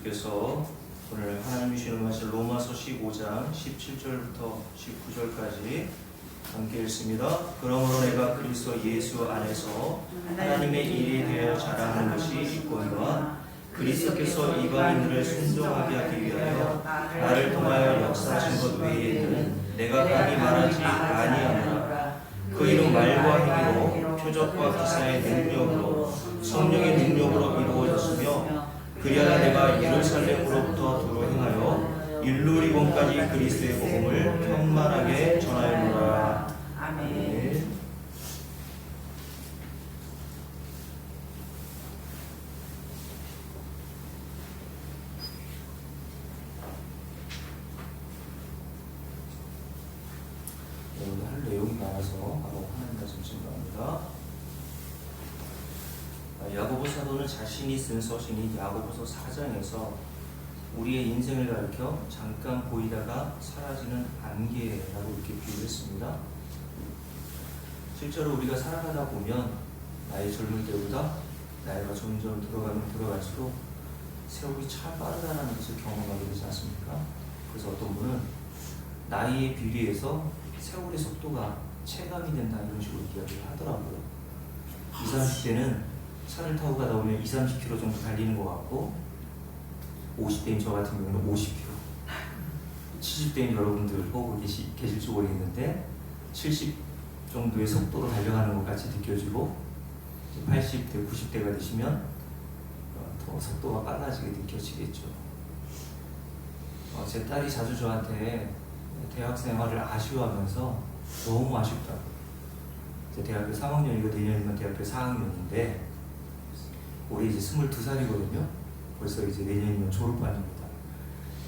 주께서 오늘 하나님이 주시는 말씀 로마서 15장 17절부터 19절까지 함께 읽습니다. 그러므로 내가 그리스도 예수 안에서 하나님의 일에 대하여 자랑하는 것이 있거니와 그리스도께서 이방인들을 순종하게 하기 위하여 나를 통하여 역사하신 것 외에는 내가 감히 말하지 아니하노라. 그 이름 말과 행위로 표적과 기사의 능력으로 성령의 능력으로 이루어졌으며 그리하여 내가 예루살렘으로부터 도로 행하여 일루리곤까지 그리스도의 복음을 평만하게 전하였노라. 아멘. 오늘 할 내용이 많아서 바로 하나님 말씀 증거합니다. 야고보 사도는 자신이 쓴 서신인 야고보서 4장에서 우리의 인생을 가리켜 잠깐 보이다가 사라지는 안개라고 이렇게 비유했습니다. 실제로 우리가 살아가다 보면 나의 젊을 때보다 나이가 점점 들어가면 들어갈수록 세월이 참 빠르다는 것을 경험하게 되지 않습니까? 그래서 어떤 분은 나이에 비례해서 세월의 속도가 체감이 된다 이런 식으로 이야기를 하더라고요. 20, 30대는 차를 타고 가다 보면 20, 30km 정도 달리는 것 같고 50대인 저 같은 경우는 50km 70대인 여러분들 보고 계실지 모르겠는데 70 정도의 속도로 달려가는 것 같이 느껴지고 80대, 90대가 되시면 더 속도가 빨라지게 느껴지겠죠. 제 딸이 자주 저한테 대학 생활을 아쉬워하면서 너무 아쉽다고. 이제 대학교 3학년이고 내년이면 대학교 4학년인데 올해 이제 22살이거든요. 벌써 이제 내년이면 졸업반입니다.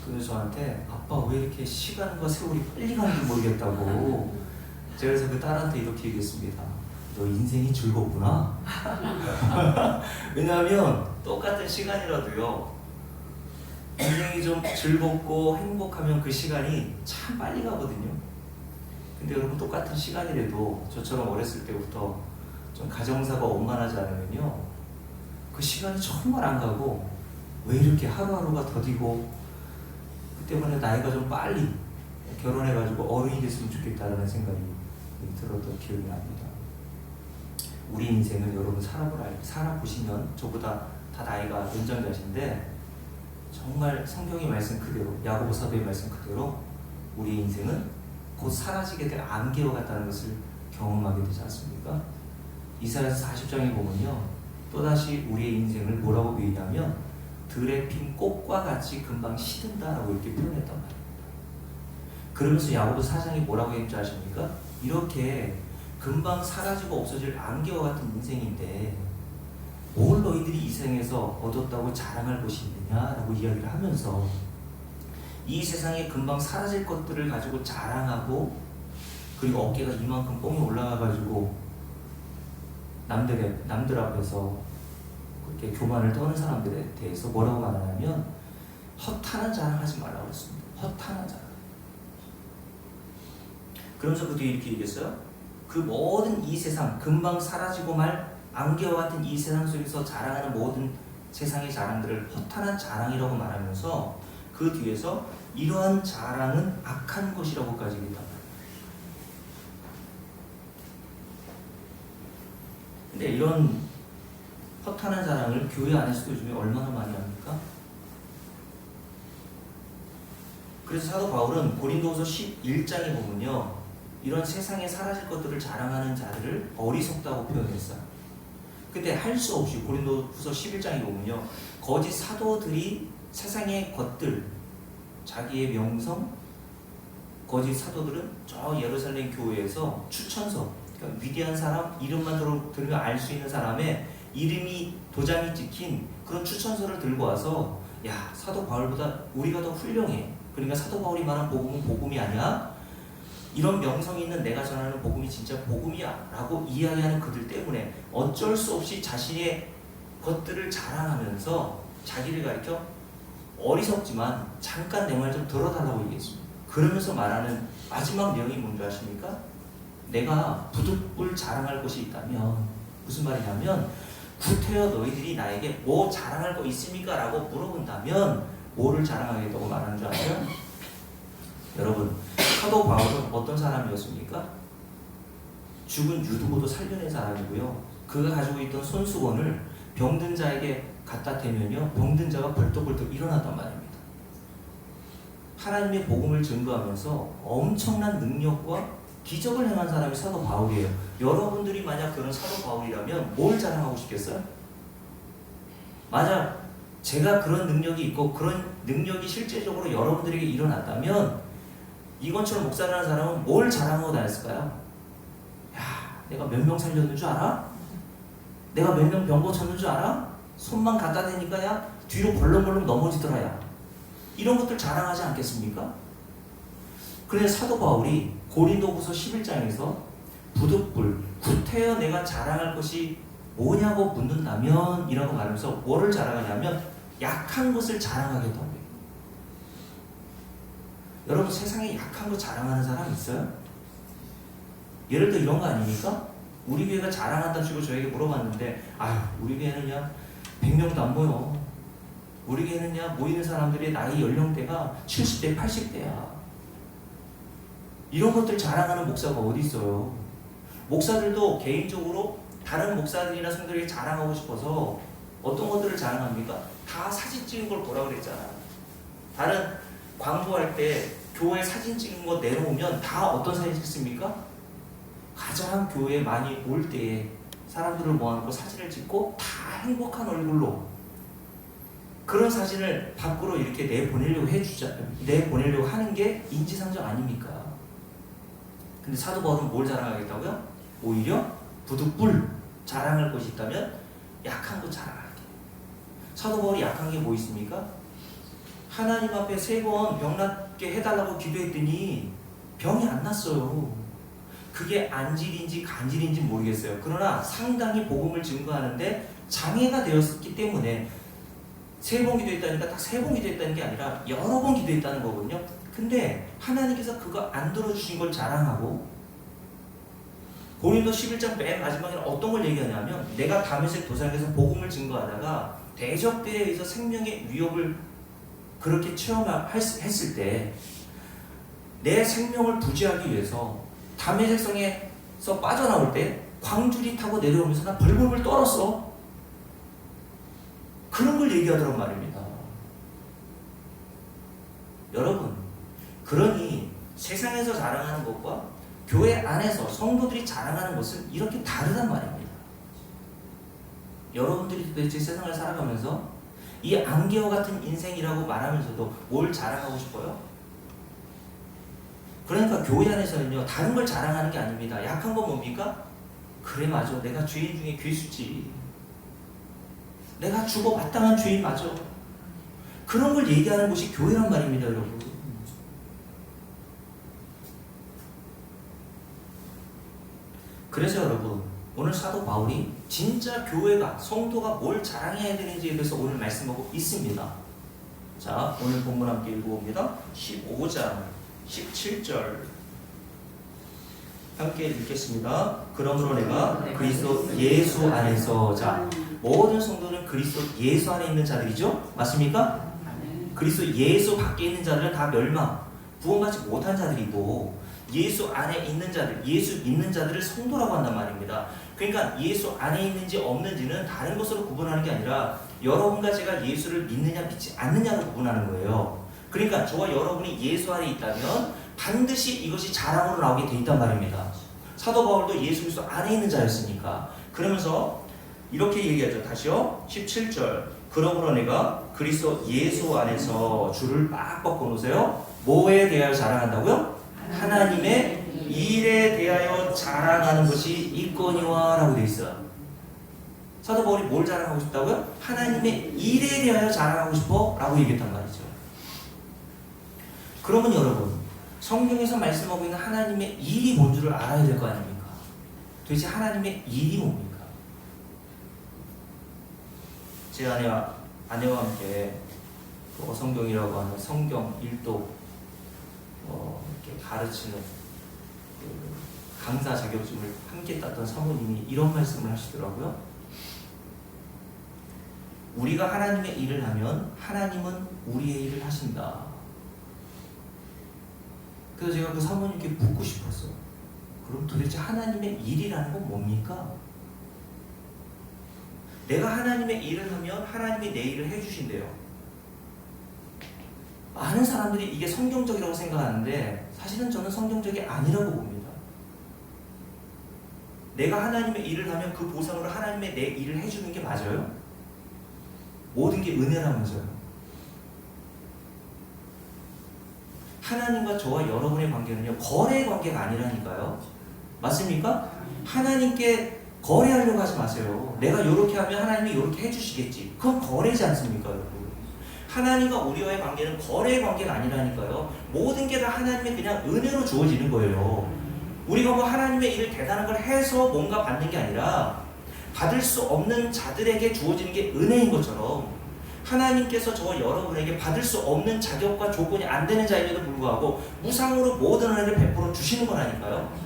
그래서 저한테 아빠 왜 이렇게 시간과 세월이 빨리 가는지 모르겠다고. 제가 그래서 그 딸한테 이렇게 얘기했습니다. 너 인생이 즐겁구나. 왜냐하면 똑같은 시간이라도요. 인생이 좀 즐겁고 행복하면 그 시간이 참 빨리 가거든요. 근데 여러분 똑같은 시간이라도 저처럼 어렸을 때부터 좀 가정사가 원만하지 않으면요. 그 시간이 정말 안 가고 왜 이렇게 하루하루가 더디고 그 때문에 나이가 좀 빨리 결혼해가지고 어른이 됐으면 좋겠다라는 생각이 들었던 기억이 납니다. 우리 인생을 여러분 살아보시면 저보다 다 나이가 연장자신데 정말 성경의 말씀 그대로 야고보 사도의 말씀 그대로 우리 인생은 곧 사라지게 될 안개와 같다는 것을 경험하게 되지 않습니까? 이사야서 40장에 보면요. 또다시 우리의 인생을 뭐라고 비유냐면 들에 핀 꽃과 같이 금방 시든다라고 이렇게 표현했단 말입니다. 그러면서 야고보 4장이 뭐라고 했는지 아십니까? 이렇게 금방 사라지고 없어질 안개와 같은 인생인데 뭘 너희들이 이 생에서 얻었다고 자랑할 것이 있느냐라고 이야기를 하면서 이 세상에 금방 사라질 것들을 가지고 자랑하고 그리고 어깨가 이만큼 뽕이 올라가가지고 남들 앞에서 그렇게 교만을 떠는 사람들에 대해서 뭐라고 말하냐면 허탄한 자랑하지 말라고 했습니다. 허탄한 자랑. 그러면서 그 뒤에 이렇게 얘기했어요. 그 모든 이 세상 금방 사라지고 말 안개와 같은 이 세상 속에서 자랑하는 모든 세상의 자랑들을 허탄한 자랑이라고 말하면서 그 뒤에서 이러한 자랑은 악한 것이라고까지 얘기했단 말이에요. 근데 이런 허탄한 자랑을 교회 안에서도 요즘에 얼마나 많이 합니까? 그래서 사도 바울은 고린도후서 11장에 보면요. 이런 세상에 사라질 것들을 자랑하는 자들을 어리석다고 표현했어요. 근데 할 수 없이 고린도후서 11장에 보면요. 거짓 사도들이 세상의 것들, 자기의 명성, 거짓 사도들은 저 예루살렘 교회에서 추천서, 그러니까 위대한 사람, 이름만 들으면 알 수 있는 사람의 이름이 도장이 찍힌 그런 추천서를 들고 와서 야 사도 바울보다 우리가 더 훌륭해. 그러니까 사도 바울이 말한 복음은 복음이 아니야. 이런 명성이 있는 내가 전하는 복음이 진짜 복음이야 라고 이야기하는 그들 때문에 어쩔 수 없이 자신의 것들을 자랑하면서 자기를 가리켜 어리석지만 잠깐 내 말 좀 들어달라고 얘기했습니다. 그러면서 말하는 마지막 내용이 뭔지 아십니까? 내가 부득불 자랑할 것이 있다면 무슨 말이냐면 구태여 너희들이 나에게 뭐 자랑할 거 있습니까? 라고 물어본다면 뭐를 자랑하겠다고 말하는 줄 아세요? 여러분, 사도 바울은 어떤 사람이었습니까? 죽은 유두고도 살려낸 사람이고요. 그가 가지고 있던 손수건을 병든 자에게 갖다 대면요, 병든 자가 벌떡벌떡 일어났단 말입니다. 하나님의 복음을 증거하면서 엄청난 능력과 기적을 행한 사람이 사도 바울이에요. 여러분들이 만약 그런 사도 바울이라면 뭘 자랑하고 싶겠어요? 만약 제가 그런 능력이 있고 그런 능력이 실제적으로 여러분들에게 일어났다면 이건철 목사라는 사람은 뭘 자랑하고 다녔을까요? 야, 내가 몇 명 살렸는 줄 알아? 내가 몇 명 병 고쳤는 줄 알아? 손만 갖다 대니까 야 뒤로 벌렁벌렁 넘어지더라 야. 이런 것들 자랑하지 않겠습니까? 그래서 사도 바울이 고린도후서 11장에서 부득불 구태여 내가 자랑할 것이 뭐냐고 묻는다면 이라고 말하면서 뭐를 자랑하냐면 약한 것을 자랑하겠다고 해요. 여러분, 세상에 약한 거 자랑하는 사람 있어요? 예를 들어 이런 거 아닙니까? 우리 교회가 자랑한다고 치고 저에게 물어봤는데 아유, 우리 교회는 야 100명도 안 모여. 우리 교회는 야 모이는 사람들의 나이 연령대가 70대 80대야. 이런 것들 자랑하는 목사가 어디 있어요? 목사들도 개인적으로 다른 목사들이나 성도들에게 자랑하고 싶어서 어떤 것들을 자랑합니까? 다 사진 찍은 걸 보라고 그랬잖아요. 다른 광고할 때 교회 사진 찍은 거 내려오면 다 어떤 사진 찍습니까? 가장 교회에 많이 올 때에 사람들을 모아놓고 사진을 찍고 다 행복한 얼굴로 그런 사진을 밖으로 이렇게 내보내려고 하는 게 인지상정 아닙니까? 근데 사도 바울은 뭘 자랑하겠다고요? 오히려 부득불 자랑할 것이 있다면 약한 거 자랑하게. 사도 바울이 약한 게 뭐 있습니까? 하나님 앞에 3번 병 낫게 해달라고 기도했더니 병이 안 났어요. 그게 안질인지 간질인지 모르겠어요. 그러나 상당히 복음을 증거하는데 장애가 되었기 때문에 3번 기도했다니까 딱 3번 기도했다는 게 아니라 여러 번 기도했다는 거거든요. 근데 하나님께서 그거 안 들어주신 걸 자랑하고 고린도 11장 맨 마지막에는 어떤 걸 얘기하냐면 내가 다메섹 도상에서 복음을 증거하다가 대적들에 의해서 생명의 위협을 그렇게 체험했을 때 내 생명을 부지하기 위해서 다메섹 성에서 빠져나올 때 광주리 타고 내려오면서 나 벌벌벌 떨었어. 그런 걸 얘기하더란 말입니다. 여러분, 그러니 세상에서 자랑하는 것과 교회 안에서 성도들이 자랑하는 것은 이렇게 다르단 말입니다. 여러분들이 도대체 세상을 살아가면서 이 안개와 같은 인생이라고 말하면서도 뭘 자랑하고 싶어요? 그러니까 교회 안에서는요, 다른 걸 자랑하는 게 아닙니다. 약한 건 뭡니까? 그래, 맞아. 내가 죄인 중에 괴수지. 내가 죽어 마땅한 죄인 맞아. 그런 걸 얘기하는 곳이 교회란 말입니다, 여러분. 그래서 여러분, 오늘 사도 바울이 진짜 교회가, 성도가 뭘 자랑해야 되는지에 대해서 오늘 말씀하고 있습니다. 자, 오늘 본문 함께 읽어봅니다. 15장 17절 함께 읽겠습니다. 그러므로 내가 그리스도 예수 안에서, 자, 모든 성도는 그리스도 예수 안에 있는 자들이죠? 맞습니까? 그리스도 예수 밖에 있는 자들은 다 멸망, 구원받지 못한 자들이고 예수 안에 있는 자들, 예수 믿는 자들을 성도라고 한단 말입니다. 그러니까 예수 안에 있는지 없는지는 다른 것으로 구분하는 게 아니라 여러분과 제가 예수를 믿느냐 믿지 않느냐로 구분하는 거예요. 그러니까 저와 여러분이 예수 안에 있다면 반드시 이것이 자랑으로 나오게 돼 있단 말입니다. 사도 바울도 예수 그리스도 안에 있는 자였으니까. 그러면서 이렇게 얘기하죠. 다시요. 17절. 그러므로 내가 그리스도 예수 안에서 줄을 빡 뻗고 놓으세요. 뭐에 대하여 자랑한다고요? 하나님의 일에 대하여 자랑하는 것이 있거니와 라고 되어 있어요. 사도 바울이 뭘 자랑하고 싶다고요? 하나님의 일에 대하여 자랑하고 싶어 라고 얘기했단 말이죠. 그러면 여러분, 성경에서 말씀하고 있는 하나님의 일이 뭔 줄을 알아야 될 거 아닙니까? 도대체 하나님의 일이 뭡니까? 제 아내와 함께 성경이라고 하는 성경 일독 이렇게 가르치는 강사 자격증을 함께 땄던 사모님이 이런 말씀을 하시더라고요. 우리가 하나님의 일을 하면 하나님은 우리의 일을 하신다. 그래서 제가 그 사모님께 묻고 싶었어요. 그럼 도대체 하나님의 일이라는 건 뭡니까? 내가 하나님의 일을 하면 하나님이 내 일을 해주신대요. 많은 사람들이 이게 성경적이라고 생각하는데 사실은 저는 성경적이 아니라고 봅니다. 내가 하나님의 일을 하면 그 보상으로 하나님의 내 일을 해주는 게 맞아요? 모든 게 은혜라면서요. 하나님과 저와 여러분의 관계는요, 거래의 관계가 아니라니까요. 맞습니까? 하나님께 거래하려고 하지 마세요. 내가 이렇게 하면 하나님이 이렇게 해주시겠지. 그건 거래지 않습니까, 여러분? 하나님과 우리와의 관계는 거래의 관계가 아니라니까요. 모든 게 다 하나님의 그냥 은혜로 주어지는 거예요. 우리가 뭐 하나님의 일을 대단한 걸 해서 뭔가 받는 게 아니라 받을 수 없는 자들에게 주어지는 게 은혜인 것처럼 하나님께서 저와 여러분에게 받을 수 없는 자격과 조건이 안 되는 자임에도 불구하고 무상으로 모든 은혜를 베풀어 주시는 거라니까요.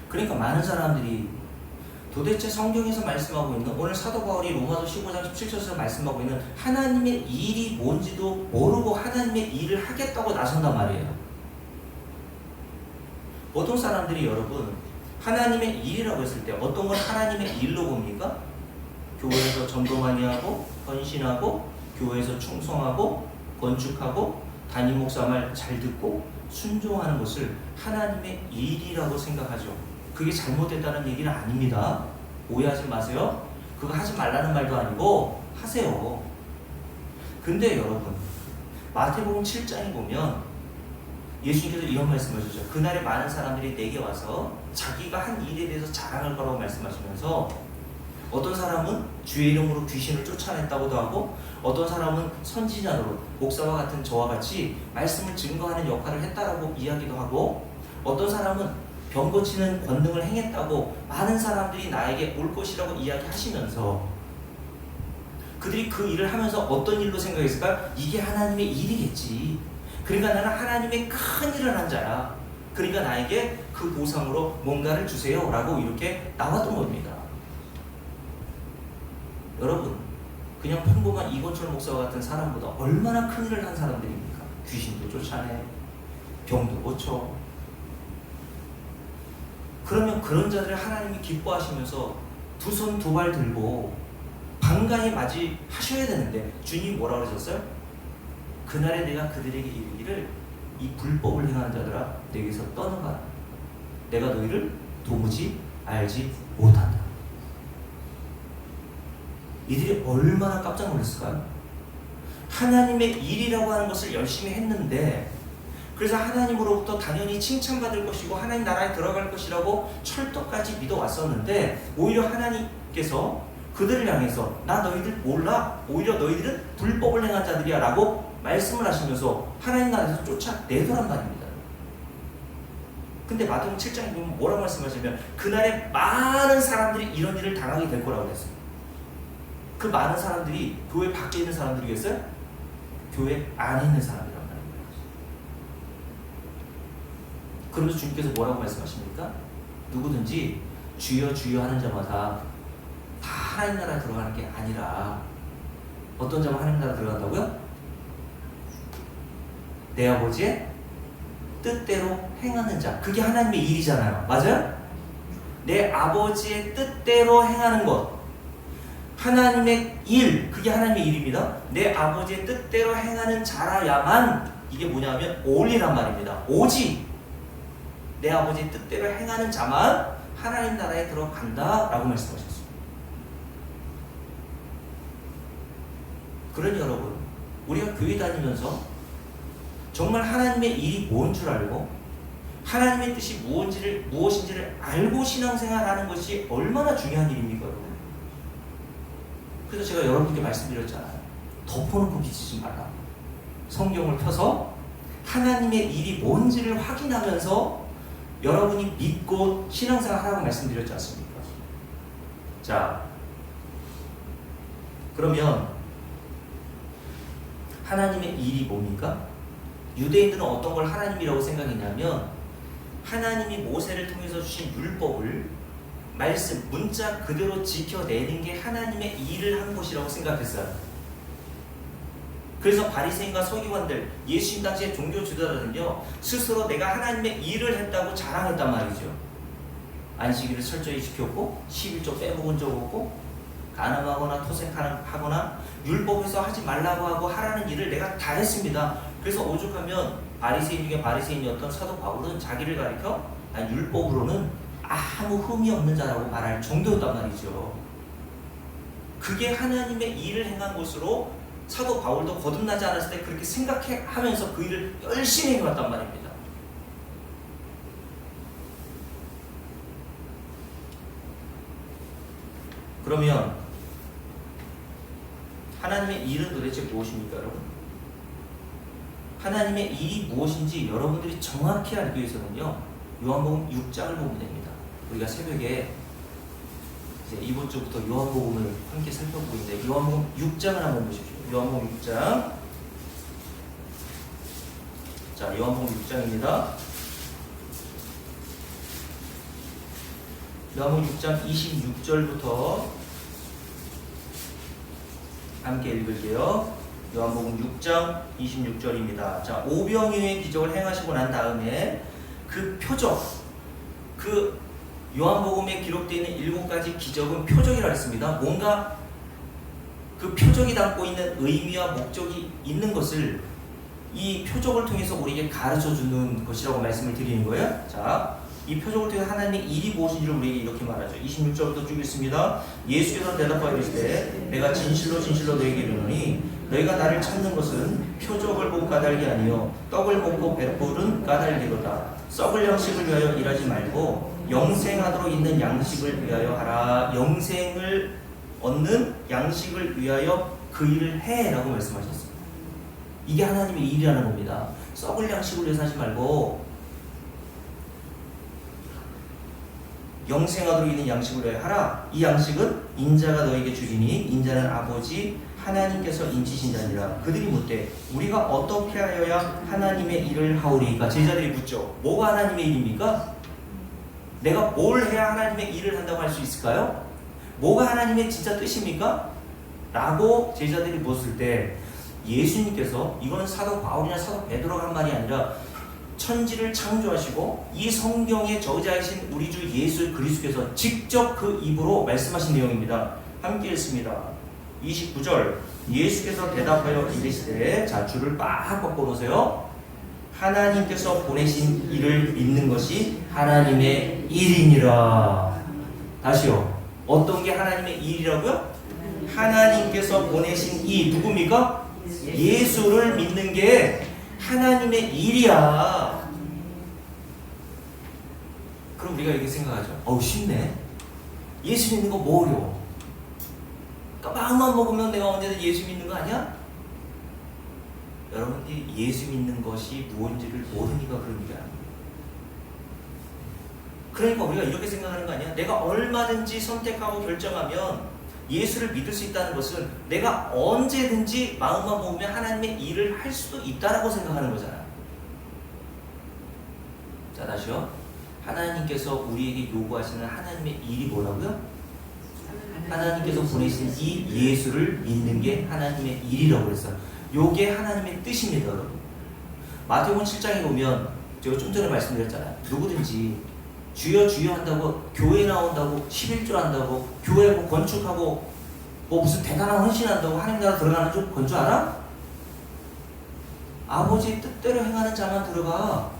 그러니까 많은 사람들이 도대체 성경에서 말씀하고 있는, 오늘 사도 바울이 로마서 15장 17절에서 말씀하고 있는 하나님의 일이 뭔지도 모르고 하나님의 일을 하겠다고 나선단 말이에요. 보통 사람들이 여러분 하나님의 일이라고 했을 때 어떤 걸 하나님의 일로 봅니까? 교회에서 전도 많이 하고 헌신하고 교회에서 충성하고 건축하고 담임 목사 말 잘 듣고 순종하는 것을 하나님의 일이라고 생각하죠. 그게 잘못됐다는 얘기는 아닙니다. 오해하지 마세요. 그거 하지 말라는 말도 아니고 하세요. 근데 여러분 마태복음 7장에 보면 예수님께서 이런 말씀하셨죠. 그날에 많은 사람들이 내게 와서 자기가 한 일에 대해서 자랑할 거라고 말씀하시면서 어떤 사람은 주의 이름으로 귀신을 쫓아냈다고도 하고 어떤 사람은 선지자로 목사와 같은 저와 같이 말씀을 증거하는 역할을 했다라고 이야기도 하고 어떤 사람은 병 고치는 권능을 행했다고 많은 사람들이 나에게 올 것이라고 이야기하시면서 그들이 그 일을 하면서 어떤 일로 생각했을까? 이게 하나님의 일이겠지. 그러니까 나는 하나님의 큰 일을 한 자야. 그러니까 나에게 그 보상으로 뭔가를 주세요 라고 이렇게 나왔던 겁니다. 여러분 그냥 평범한 이건철 목사와 같은 사람보다 얼마나 큰 일을 한 사람들입니까? 귀신도 쫓아내, 병도 고쳐. 그러면 그런 자들을 하나님이 기뻐하시면서 두 손 두 발 들고 반가이 맞이하셔야 되는데 주님이 뭐라고 하셨어요? 그날에 내가 그들에게 이르기를 이 불법을 행하는 자들아 내게서 떠나가라. 내가 너희를 도무지 알지 못한다. 이들이 얼마나 깜짝 놀랐을까요? 하나님의 일이라고 하는 것을 열심히 했는데 그래서 하나님으로부터 당연히 칭찬받을 것이고 하나님 나라에 들어갈 것이라고 철떡까지 믿어왔었는데 오히려 하나님께서 그들을 향해서 나 너희들 몰라? 오히려 너희들은 불법을 행한 자들이야 라고 말씀을 하시면서 하나님 나라에서 쫓아내더란 말입니다. 근데 마태복음 7장에 보면 뭐라고 말씀하시냐면 그날에 많은 사람들이 이런 일을 당하게 될 거라고 했어요. 그 많은 사람들이 교회 밖에 있는 사람들이겠어요? 교회 안에 있는 사람이란 말입니다. 그러면서 주님께서 뭐라고 말씀하십니까? 누구든지 주여 주여 하는 자마다 다 하나님 나라에 들어가는 게 아니라 어떤 자만 하나님 나라에 들어간다고요? 내 아버지의 뜻대로 행하는 자. 그게 하나님의 일이잖아요. 맞아요? 내 아버지의 뜻대로 행하는 것. 하나님의 일. 그게 하나님의 일입니다. 내 아버지의 뜻대로 행하는 자라야만 이게 뭐냐면 올이란 말입니다. 오직 내 아버지의 뜻대로 행하는 자만 하나님 나라에 들어간다 라고 말씀하셨습니다. 그러니 여러분 우리가 교회 다니면서 정말 하나님의 일이 뭔 줄 알고 하나님의 뜻이 무엇인지를 알고 신앙생활하는 것이 얼마나 중요한 일입니까 여러분? 그래서 제가 여러분께 말씀드렸잖아요. 덮어놓고 비치지 말라. 성경을 펴서 하나님의 일이 뭔지를 확인하면서 여러분이 믿고 신앙생활하라고 말씀드렸지 않습니까? 자, 그러면 하나님의 일이 뭡니까? 유대인들은 어떤 걸 하나님이라고 생각했냐면 하나님이 모세를 통해서 주신 율법을 말씀, 문자 그대로 지켜내는 게 하나님의 일을 한 것이라고 생각했어요. 그래서 바리새인과 서기관들, 예수님 당시의 종교 지도자들은요, 스스로 내가 하나님의 일을 했다고 자랑했단 말이죠. 안식일을 철저히 지켰고 11조 빼먹은 적 없고 간음하거나 토색하거나 율법에서 하지 말라고 하고 하라는 일을 내가 다 했습니다. 그래서 오죽하면 바리새인 중에 바리새인이었던 사도 바울은 자기를 가리켜 율법으로는 아무 흠이 없는 자라고 말할 정도였단 말이죠. 그게 하나님의 일을 행한 것으로 사도 바울도 거듭나지 않았을 때 그렇게 생각하면서 그 일을 열심히 해왔단 말입니다. 그러면 하나님의 일은 도대체 무엇입니까, 여러분? 하나님의 일이 무엇인지 여러분들이 정확히 알기 위해서는요, 요한복음 6장을 보면 됩니다. 우리가 새벽에 이제 이번 주부터 요한복음을 함께 살펴보고 있는데, 요한복음 6장을 한번 보십시오. 요한복음 6장. 자, 요한복음 6장입니다. 요한복음 6장 26절부터 함께 읽을게요. 요한복음 6장 26절입니다. 자, 오병이어의 기적을 행하시고 난 다음에 그 표적, 그 요한복음에 기록되어 있는 7가지 기적은 표적이라고 했습니다. 뭔가 그 표적이 담고 있는 의미와 목적이 있는 것을 이 표적을 통해서 우리에게 가르쳐주는 것이라고 말씀을 드리는 거예요. 자, 이 표적을 통해 하나님의 일이 무엇인지를 우리에게 이렇게 말하죠. 26절부터 쭉 읽습니다. 예수께서 대답하여 이르시되 내가 진실로 진실로 너희에게 이르노니 너희가 나를 찾는 것은 표적을 본 까닭이 아니요 떡을 먹고 배부른 까닭이로다. 썩을 양식을 위하여 일하지 말고 영생하도록 있는 양식을 위하여 하라. 영생을 얻는 양식을 위하여 그 일을 해 라고 말씀하셨어요. 이게 하나님의 일이라는 겁니다. 썩을 양식을 위해서 하지 말고 영생하도록 있는 양식을 위하여 하라. 이 양식은 인자가 너에게 주리니 인자는 아버지 하나님께서 인치신 자니라. 그들이 묻되 우리가 어떻게 하여야 하나님의 일을 하오리까? 제자들이 묻죠. 뭐가 하나님의 일입니까? 내가 뭘 해야 하나님의 일을 한다고 할 수 있을까요? 뭐가 하나님의 진짜 뜻입니까? 라고 제자들이 묻을 때 예수님께서, 이거는 사도 바울이나 사도 베드로가 한 말이 아니라 천지를 창조하시고 이 성경에 저자이신 우리 주 예수 그리스도께서 직접 그 입으로 말씀하신 내용입니다. 함께 읽습니다. 29절. 예수께서 대답하여 이르시되, 자, 줄을 빡 꺾어 놓으세요. 하나님께서 보내신 일을 믿는 것이 하나님의 일이니라. 다시요. 어떤 게 하나님의 일이라고요? 하나님께서 보내신 이 누굽니까? 예수를 믿는 게 하나님의 일이야. 그럼 우리가 이렇게 생각하죠. 어우, 쉽네. 예수 믿는 거 뭐 어려워? 그러니까 마음만 먹으면 내가 언제든 예수 믿는 거 아니야? 여러분들이 예수 믿는 것이 무엇인지를 모르니까 그런 게 아니에요. 그러니까 우리가 이렇게 생각하는 거 아니야? 내가 얼마든지 선택하고 결정하면 예수를 믿을 수 있다는 것은 내가 언제든지 마음만 먹으면 하나님의 일을 할 수도 있다라고 생각하는 거잖아. 자, 다시요. 하나님께서 우리에게 요구하시는 하나님의 일이 뭐라고요? 하나님께서 보내신 이 예수를 믿는 게 하나님의 일이라고 그랬어요. 요게 하나님의 뜻입니다, 여러분. 마태복음 7장에 보면 제가 좀 전에 말씀드렸잖아요. 누구든지 주여 주여 한다고 교회 나온다고 11조 한다고 교회 뭐 건축하고 뭐 무슨 대단한 헌신한다고 하나님 나라 들어가는 줄 건줄 알아? 아버지의 뜻대로 행하는 자만 들어가.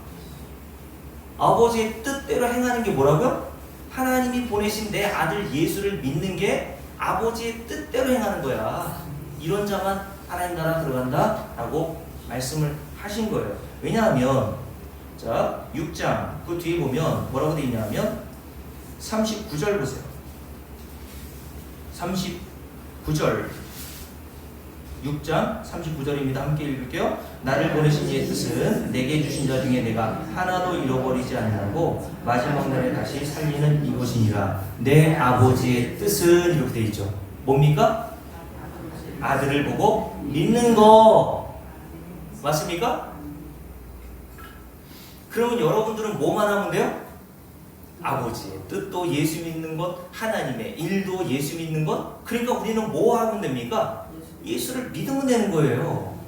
아버지의 뜻대로 행하는 게 뭐라고요? 하나님이 보내신 내 아들 예수를 믿는 게 아버지의 뜻대로 행하는 거야. 이런 자만 하나님 나라 들어간다 라고 말씀을 하신 거예요. 왜냐하면 자, 6장 그 뒤에 보면 뭐라고 되어 있냐면 39절 보세요. 39절 6장 39절입니다. 함께 읽을게요. 나를 보내신 이의 뜻은 내게 주신 자 중에 내가 하나도 잃어버리지 않냐고 마지막 날에 다시 살리는 이것이니라. 내 아버지의 뜻은 이렇게 되어 있죠. 뭡니까? 아들을 보고 믿는 거 맞습니까? 그러면 여러분들은 뭐만 하면 돼요? 아버지의 뜻도 예수 믿는 것, 하나님의 일도 예수 믿는 것. 그러니까 우리는 뭐 하면 됩니까? 예수를 믿으면 되는 거예요.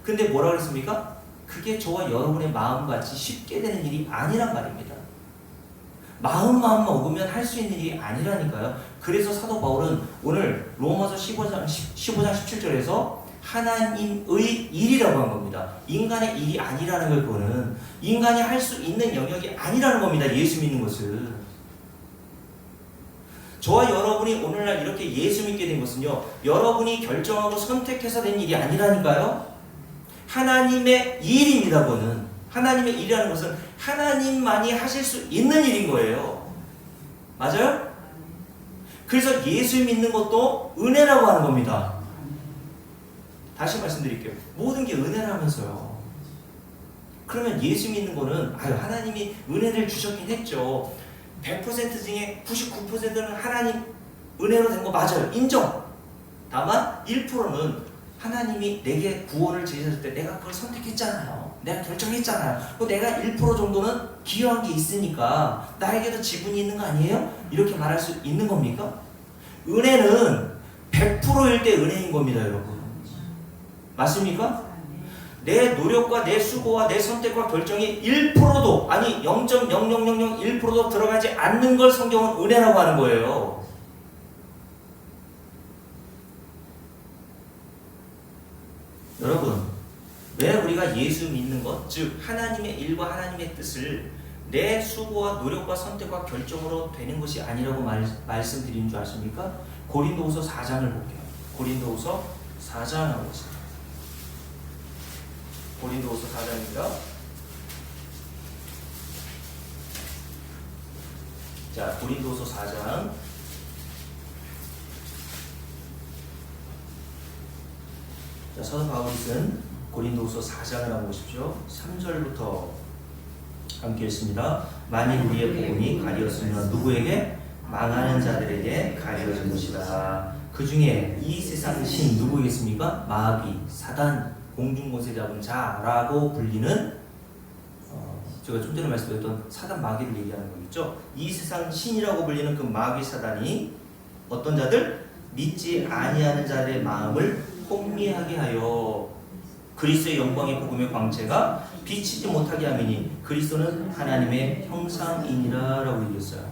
근데 뭐라 그랬습니까? 그게 저와 여러분의 마음같이 쉽게 되는 일이 아니란 말입니다. 마음만 먹으면 할 수 있는 일이 아니라니까요. 그래서 사도 바울은 오늘 로마서 15장 17절에서 하나님의 일이라고 한 겁니다. 인간의 일이 아니라는 걸, 그거는 인간이 할 수 있는 영역이 아니라는 겁니다. 예수 믿는 것은. 저와 여러분이 오늘날 이렇게 예수 믿게 된 것은요, 여러분이 결정하고 선택해서 된 일이 아니라니까요. 하나님의 일입니다. 그거는 하나님의 일이라는 것은 하나님만이 하실 수 있는 일인 거예요. 맞아요? 그래서 예수 믿는 것도 은혜라고 하는 겁니다. 다시 말씀드릴게요. 모든 게 은혜라면서요. 그러면 예수 믿는 거는 하나님이 은혜를 주셨긴 했죠. 100% 중에 99%는 하나님 은혜로 된 거 맞아요. 인정. 다만 1%는 하나님이 내게 구원을 제시했을 때 내가 그걸 선택했잖아요. 내가 결정했잖아요. 내가 1% 정도는 기여한 게 있으니까 나에게도 지분이 있는 거 아니에요? 이렇게 말할 수 있는 겁니까? 은혜는 100%일 때 은혜인 겁니다, 여러분. 맞습니까? 내 노력과 내 수고와 내 선택과 결정이 1%도, 아니 0.0001%도 들어가지 않는 걸 성경은 은혜라고 하는 거예요. 여러분, 왜 우리가 예수 믿는 것, 즉 하나님의 일과 하나님의 뜻을 내 수고와 노력과 선택과 결정으로 되는 것이 아니라고 말씀드리는 줄 아십니까? 고린도후서 4장을 볼게요. 고린도후서 4장을 보세요. 고린도후서 4장입니다. 자, 고린도후서 4장. 자, 사도 바울이 쓴 고린도후서 4장을 한번 보십시오. 3절부터 함께 읽습니다. 만일 우리의 복음이 가려졌으면 누구에게? 망하는 자들에게 가려진 것이다. 그 중에 이 세상 신 누구이겠습니까? 마귀, 사단, 공중곳에 잡은 자라고 불리는, 제가 좀 전에 말씀드렸던 사단 마귀를 얘기하는 거겠죠. 이 세상 신이라고 불리는 그 마귀 사단이 어떤 자들? 믿지 아니하는 자들의 마음을 혼미하게 하여 그리스도의 영광의 복음의 광채가 비치지 못하게 하미니 그리스도는 하나님의 형상이니라 라고 얘기했어요.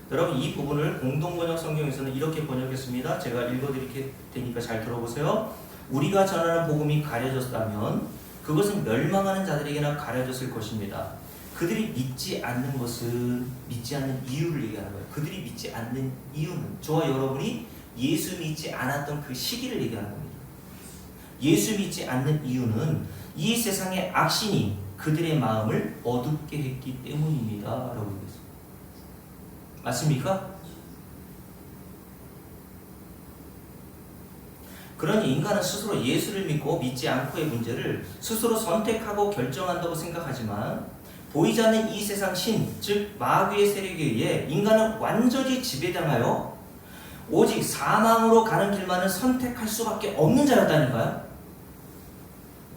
여러분, 이 부분을 공동번역 성경에서는 이렇게 번역했습니다. 제가 읽어드릴 테니까 잘 들어보세요. 우리가 전하는 복음이 가려졌다면 그것은 멸망하는 자들에게나 가려졌을 것입니다. 그들이 믿지 않는 것은 믿지 않는 이유를 얘기하는 거예요. 그들이 믿지 않는 이유는 저와 여러분이 예수 믿지 않았던 그 시기를 얘기하는 겁니다. 예수 믿지 않는 이유는 이 세상의 악신이 그들의 마음을 어둡게 했기 때문입니다. 라고 얘기했습니다. 맞습니까? 그러니 인간은 스스로 예수를 믿고 믿지 않고의 문제를 스스로 선택하고 결정한다고 생각하지만 보이지 않는 이 세상 신, 즉 마귀의 세력에 의해 인간은 완전히 지배당하여 오직 사망으로 가는 길만을 선택할 수밖에 없는 자였다니까요.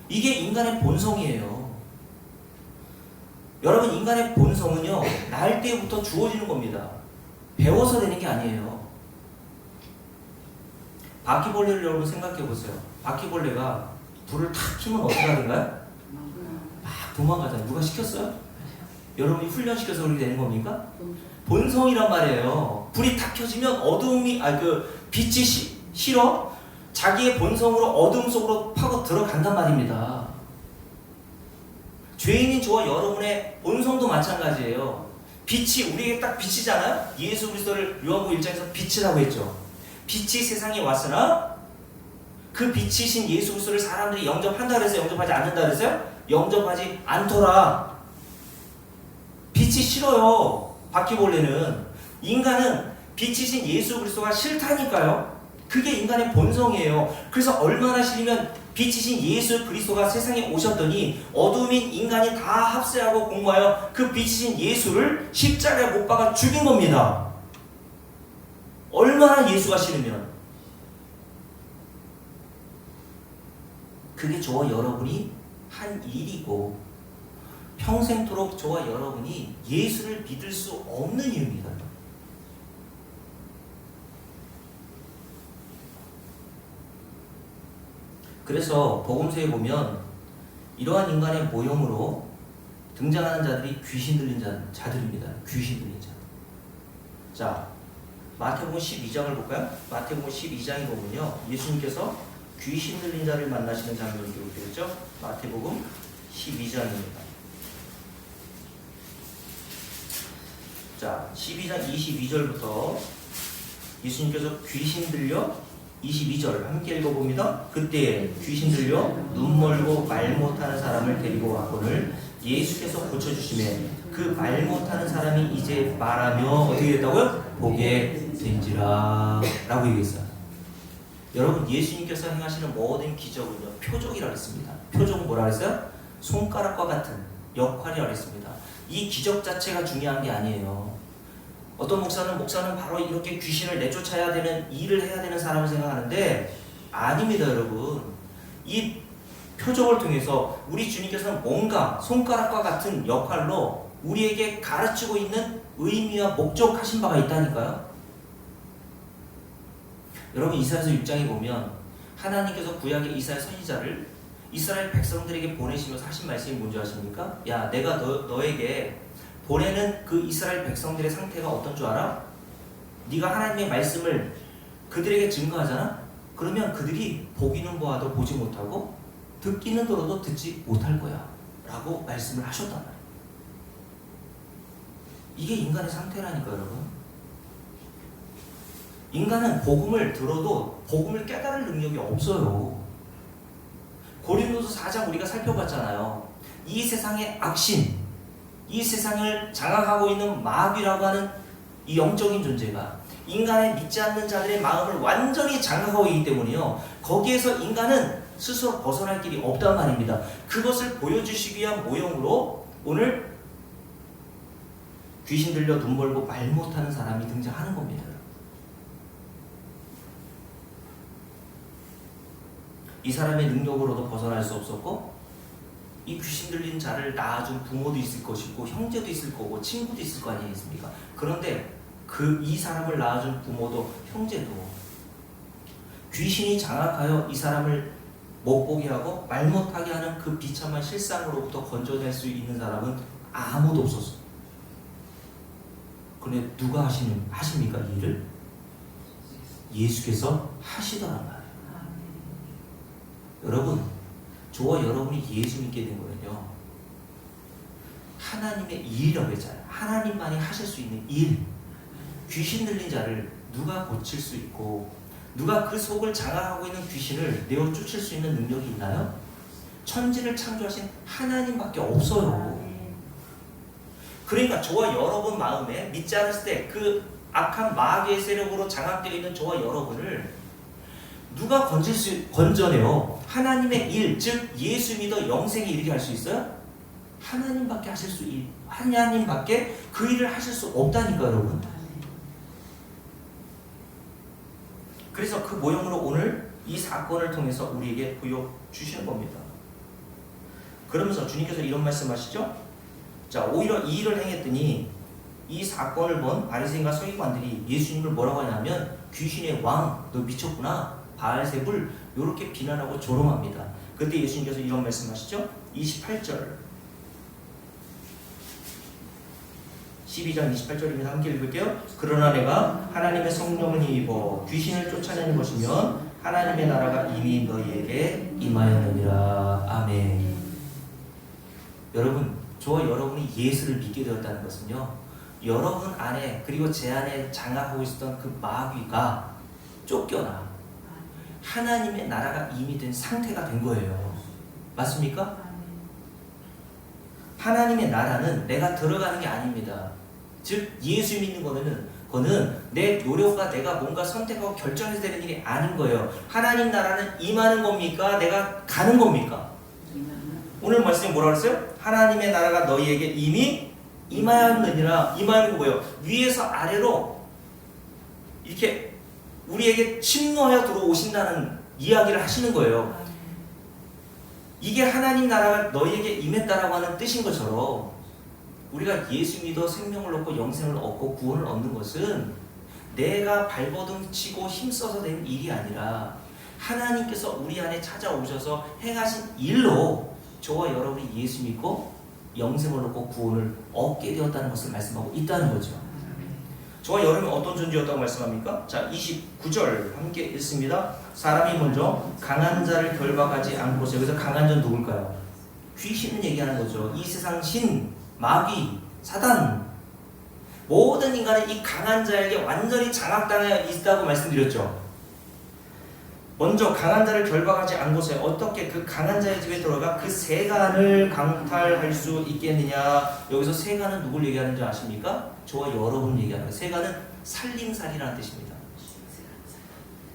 이게 인간의 본성이에요. 여러분, 인간의 본성은요, 날 때부터 주어지는 겁니다. 배워서 되는 게 아니에요. 바퀴벌레를 여러분 생각해 보세요. 바퀴벌레가 불을 탁 켜면 어떻게 하던가요? 막 도망가잖아요. 누가 시켰어요? 여러분이 훈련시켜서 그렇게 되는 겁니까? 본성이란 말이에요. 불이 탁 켜지면 어두움이, 빛이 싫어? 자기의 본성으로 어둠 속으로 파고 들어간단 말입니다. 죄인인 저와 여러분의 본성도 마찬가지예요. 빛이 우리에게 딱 비치잖아요. 예수 그리스도를 요한복음 1장에서 빛이라고 했죠. 빛이 세상에 왔으나 그 빛이신 예수 그리스도를 사람들이 영접한다 그랬어요? 영접하지 않는다 그랬어요? 영접하지 않더라. 빛이 싫어요. 바퀴벌레는. 인간은 빛이신 예수 그리스도가 싫다니까요. 그게 인간의 본성이에요. 그래서 얼마나 싫으면 빛이신 예수 그리스도가 세상에 오셨더니 어둠인 인간이 다 합세하고 공모하여 그 빛이신 예수를 십자가에 못 박아 죽인 겁니다. 얼마나 예수가 싫으면. 그게 저와 여러분이 한 일이고 평생토록 저와 여러분이 예수를 믿을 수 없는 이유입니다. 그래서 복음서에 보면 이러한 인간의 모형으로 등장하는 자들이 귀신 들린 자들입니다. 귀신 들린 자들. 자, 마태복음 12장을 볼까요? 마태복음 12장에 보면요, 예수님께서 귀신 들린 자를 만나시는 장면이 기록되어 있죠. 마태복음 12장입니다. 자, 12장 22절부터 예수님께서 귀신 들려 22절 함께 읽어봅니다. 그때 귀신 들려 눈 멀고 말 못하는 사람을 데리고 왔거늘 예수께서 고쳐주시매 그 말 못하는 사람이 이제 말하며 어떻게 됐다고요? 보게 된지라 라고 얘기했어요. 여러분, 예수님께서 행하시는 모든 기적은요, 표적이라고 했습니다. 표적은 뭐라 그랬어요? 손가락과 같은 역할이라고 했습니다. 이 기적 자체가 중요한 게 아니에요. 어떤 목사는 바로 이렇게 귀신을 내쫓아야 되는 일을 해야 되는 사람을 생각하는데 아닙니다, 여러분. 이 표적을 통해서 우리 주님께서는 뭔가 손가락과 같은 역할로 우리에게 가르치고 있는 의미와 목적하신 바가 있다니까요. 여러분, 이사야서 6장에 보면 하나님께서 구약의 이사야 선지자를 이스라엘 백성들에게 보내시면서 하신 말씀이 뭔지 아십니까? 야, 내가 너에게 보내는 그 이스라엘 백성들의 상태가 어떤 줄 알아? 네가 하나님의 말씀을 그들에게 증거하잖아? 그러면 그들이 보기는 보아도 보지 못하고 듣기는 들어도 듣지 못할 거야 라고 말씀을 하셨단 말이에요. 이게 인간의 상태라니까, 여러분. 인간은 복음을 들어도 복음을 깨달을 능력이 없어요. 고린도서 4장 우리가 살펴봤잖아요. 이 세상의 악신, 이 세상을 장악하고 있는 마귀라고 하는 이 영적인 존재가 인간의 믿지 않는 자들의 마음을 완전히 장악하고 있기 때문에요, 거기에서 인간은 스스로 벗어날 길이 없단 말입니다. 그것을 보여주시기 위한 모형으로 오늘 귀신 들려 눈 멀고 말 못하는 사람이 등장하는 겁니다. 이 사람의 능력으로도 벗어날 수 없었고, 이 귀신 들린 자를 낳아준 부모도 있을 것이고 형제도 있을 거고 친구도 있을 거 아니겠습니까? 그런데 이 사람을 낳아준 부모도 형제도 귀신이 장악하여 이 사람을 못 보게 하고 말 못하게 하는 그 비참한 실상으로부터 건져낼 수 있는 사람은 아무도 없었어요. 그런데 누가 하십니까? 이 일을? 예수께서 하시더란 말이에요. 여러분, 저와 여러분이 예수 믿게 된 거는요, 하나님의 일이라고 했잖아요. 하나님만이 하실 수 있는 일. 귀신 들린 자를 누가 고칠 수 있고 누가 그 속을 장악하고 있는 귀신을 내어 쫓을 수 있는 능력이 있나요? 천지를 창조하신 하나님밖에 없어요. 그러니까 저와 여러분 마음에 믿지 않았을 때 그 악한 마귀의 세력으로 장악되어 있는 저와 여러분을 누가 건져내요? 하나님의 일, 즉 예수 믿어 영생에 이르게 할 수 있어요? 하나님밖에 하실 수 하나님밖에 그 일을 하실 수 없다니까, 여러분. 그래서 그 모형으로 오늘 이 사건을 통해서 우리에게 보여주시는 겁니다. 그러면서 주님께서 이런 말씀하시죠? 자, 오히려 이 일을 행했더니 이 사건을 본 바리새인과 서기관들이 예수님을 뭐라고 하냐면 귀신의 왕, 너 미쳤구나, 바알세불, 이렇게 비난하고 조롱합니다. 그때 예수님께서 이런 말씀하시죠? 28절 12장 28절입니다. 함께 읽을게요. 그러나 내가 하나님의 성령을 힘입어 귀신을 쫓아내는 것이면 하나님의 나라가 이미 너희에게 임하였느니라. 아멘. 여러분, 저와 여러분이 예수를 믿게 되었다는 것은요, 여러분 안에 그리고 제 안에 장악하고 있었던 그 마귀가 쫓겨나 하나님의 나라가 이미 된 상태가 된 거예요. 맞습니까? 하나님의 나라는 내가 들어가는 게 아닙니다. 즉 예수 믿는 거는 내 노력과 내가 뭔가 선택하고 결정해서 되는 일이 아닌 거예요. 하나님 나라는 임하는 겁니까? 내가 가는 겁니까? 오늘 말씀이 뭐라 그랬어요? 하나님의 나라가 너희에게 이미 임하였느니라. 임하는 거 뭐예요? 위에서 아래로 이렇게 우리에게 침노하여 들어오신다는 이야기를 하시는 거예요. 이게 하나님 나라가 너희에게 임했다라고 하는 뜻인 것처럼 우리가 예수 믿어 생명을 얻고 영생을 얻고 구원을 얻는 것은 내가 발버둥 치고 힘써서 된 일이 아니라 하나님께서 우리 안에 찾아오셔서 행하신 일로 저와 여러분이 예수 믿고 영생을 얻고 구원을 얻게 되었다는 것을 말씀하고 있다는 거죠. 저와 여러분이 어떤 존재였다고 말씀합니까? 자, 29절 함께 읽습니다. 사람이 먼저 강한 자를 결박하지 않고서, 여기서 강한 자는 누굴까요? 귀신을 얘기하는 거죠. 이 세상 신, 마귀, 사단, 모든 인간은 이 강한 자에게 완전히 장악당해 있다고 말씀드렸죠. 먼저 강한 자를 결박하지 않고서 어떻게 그 강한 자의 집에 들어가 그 세간을 강탈할 수 있겠느냐. 여기서 세간은 누굴 얘기하는지 아십니까? 저와 여러분을 얘기하는 거예요. 세간은 살림살이라는 뜻입니다.